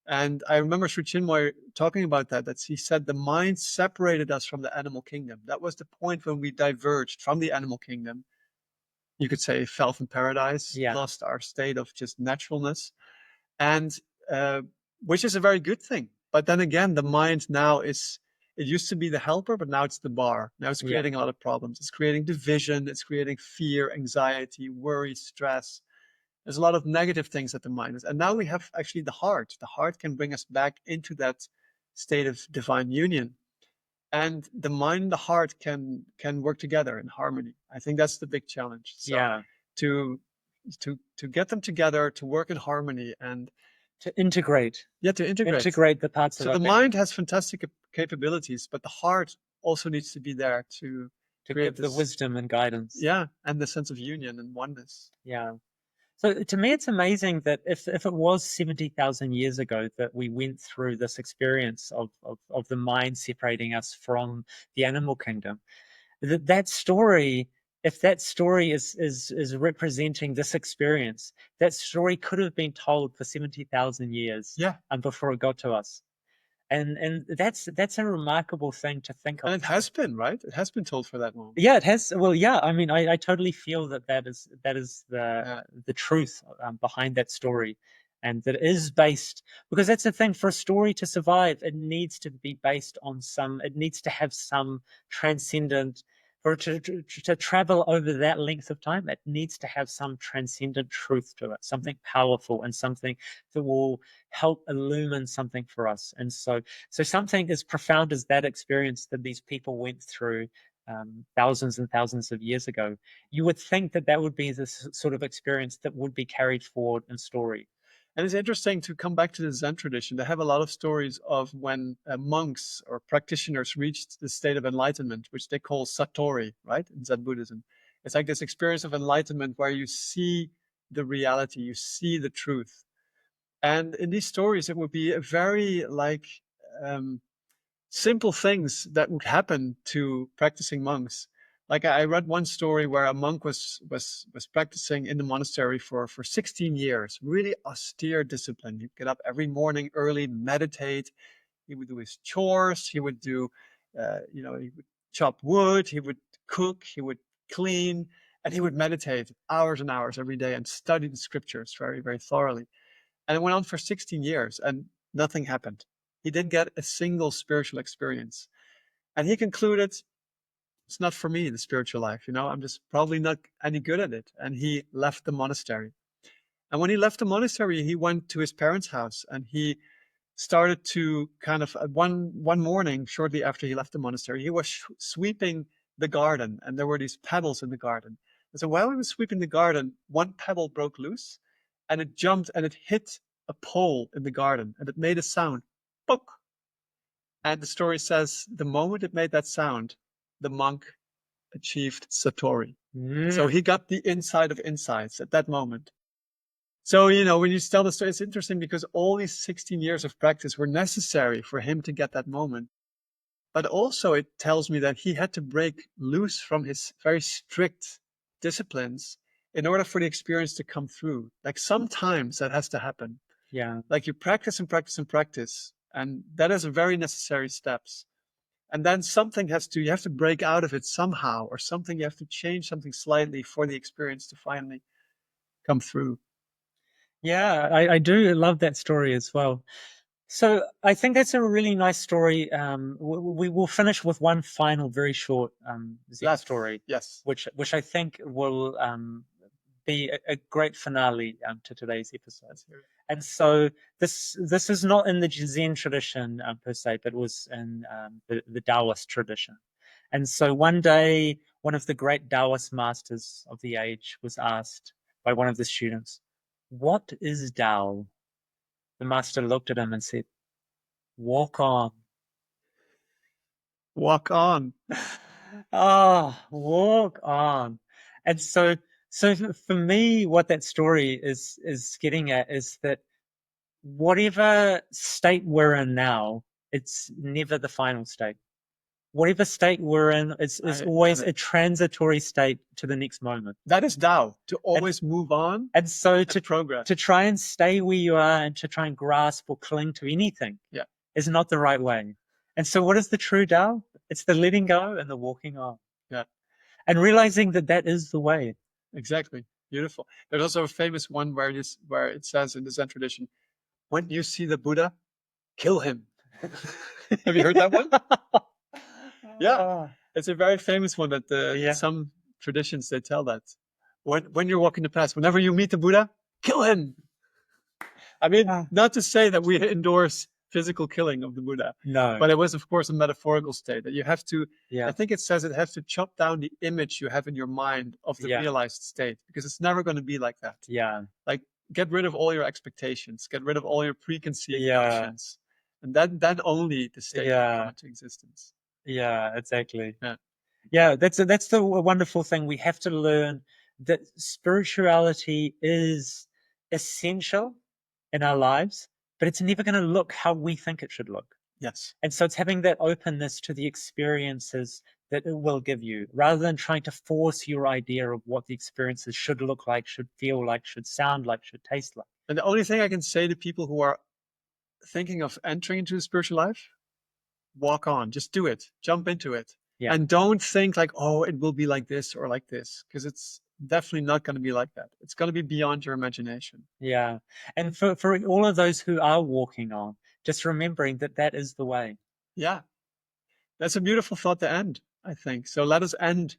And I remember Sri Chinmoy talking about that he said the mind separated us from the animal kingdom. That was the point when we diverged from the animal kingdom. You could say fell from paradise, Yeah. lost our state of just naturalness, and uh, which is a very good thing. But then again, the mind now is, it used to be the helper, but now it's the bar. Now it's Yeah. creating a lot of problems. It's creating division, it's creating fear, anxiety, worry, stress. There's a lot of negative things that the mind is. And now we have actually the heart. The heart can bring us back into that state of divine union. And the mind and the heart can work together in harmony. I think that's the big challenge. So Yeah. to to get them together, to work in harmony, and To integrate to integrate the parts of So our the being mind has fantastic capabilities, but the heart also needs to be there to to create give the this, wisdom and guidance. and the sense of union and oneness. Yeah. So to me, it's amazing that if it was 70,000 years ago that we went through this experience of the mind separating us from the animal kingdom, that story, if that story is representing this experience, that story could have been told for 70,000 years Yeah, before it got to us. And that's a remarkable thing to think of. and it has been, right? It has been told for that moment. Yeah, it has. Well, yeah. I mean, I totally feel that is Yeah. the truth behind that story, and that it is based, because that's the thing. For a story to survive, it needs to be based on some. It needs to have some transcendent. For it to travel over that length of time, it needs to have some transcendent truth to it, something powerful and something that will help illumine something for us. And so something as profound as that experience that these people went through thousands and thousands of years ago, you would think that that would be this sort of experience that would be carried forward in story. And it's interesting to come back to the Zen tradition. They have a lot of stories of when monks or practitioners reached the state of enlightenment, which they call satori, right, in Zen Buddhism. It's like this experience of enlightenment where you see the reality, you see the truth. And in these stories, it would be a very like um, simple things that would happen to practicing monks. Like I read one story where a monk was practicing in the monastery for 16 years, really austere discipline. He'd get up every morning early, meditate. He would do his chores. He would do, he would chop wood. He would cook. He would clean, and he would meditate hours and hours every day and study the scriptures very, very thoroughly. And it went on for 16 years, and nothing happened. He didn't get a single spiritual experience. And he concluded, it's not for me, the spiritual life. I'm just probably not any good at it. And he left the monastery. And when he left the monastery, he went to his parents' house and he started to kind of one morning, shortly after he left the monastery, he was sweeping the garden, and there were these pebbles in the garden. And so while he was sweeping the garden, one pebble broke loose, and it jumped and it hit a pole in the garden, and it made a sound, "Pok." And the story says the moment it made that sound, the monk achieved satori. So he got the inside of insights at that moment. So, when you tell the story, it's interesting because all these 16 years of practice were necessary for him to get that moment. But also, it tells me that he had to break loose from his very strict disciplines in order for the experience to come through. Like sometimes that has to happen. Yeah. Like you practice and practice and practice. And that is a very necessary steps. And then you have to break out of it somehow, or something, you have to change something slightly for the experience to finally come through. Yeah, I do love that story as well. So I think that's a really nice story. We will finish with one final, very short Zen story, Yes. which I think will be a great finale to today's episode. And so this is not in the Zen tradition per se, but was in the Taoist tradition. And so one day, one of the great Taoist masters of the age was asked by one of the students, "What is Tao?" The master looked at him and said, "Walk on." Walk on. Walk on. And so for me, what that story is getting at is that whatever state we're in now, it's never the final state. Whatever state we're in, is I always get a it. transitory state to the next moment. That is Tao, to And always move on and so and progress. to try and stay where you are and to try and grasp or cling to anything Yeah. is not the right way. And so what is the true Tao? It's the letting go and the walking on. Yeah. And realizing that that is the way. Exactly. Beautiful. There's also a famous one where it says in the Zen tradition, when you see the Buddha, kill him. Have you heard that one? Yeah. Ah, It's a very famous one that yeah. some traditions they tell that. When you're walking the path, whenever you meet the Buddha, kill him. I mean, Ah. not to say that we endorse physical killing of the Buddha, No. but it was, of course, a metaphorical state that you have to. Yeah. I think it says it has to chop down the image you have in your mind of the Yeah. realized state, because it's never going to be like that. Yeah. Like, get rid of all your expectations, get rid of all your preconceived Yeah. notions, and then only the state will come into existence. Yeah, exactly. Yeah. Yeah, that's the wonderful thing. We have to learn that spirituality is essential in our lives, but it's never going to look how we think it should look. Yes. And so it's having that openness to the experiences that it will give you, rather than trying to force your idea of what the experiences should look like, should feel like, should sound like, should taste like. And the only thing I can say to people who are thinking of entering into the spiritual life, walk on, just do it, jump into it. Yeah. And don't think like, oh, it will be like this or like this, because it's definitely not going to be like that. It's going to be beyond your imagination. Yeah. And for all of those who are walking on, just remembering that that is the way. Yeah. That's a beautiful thought to end, I think. So let us end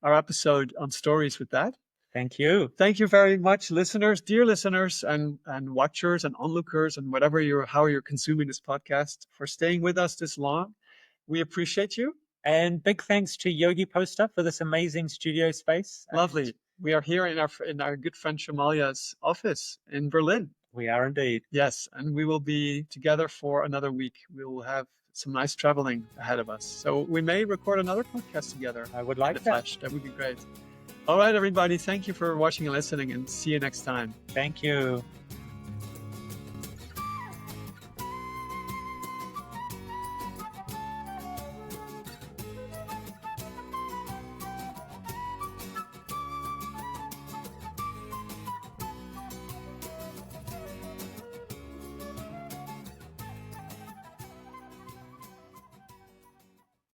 our episode on stories with that. Thank you. Thank you very much, listeners, dear listeners and watchers and onlookers and how you're consuming this podcast, for staying with us this long. We appreciate you. And big thanks to Yogi Poster for this amazing studio space. Lovely. We are here in our good friend Shamalia's office in Berlin. We are indeed. Yes, and we will be together for another week. We will have some nice traveling ahead of us. So we may record another podcast together. I would like in the flesh. That would be great. All right, everybody. Thank you for watching and listening, and see you next time. Thank you.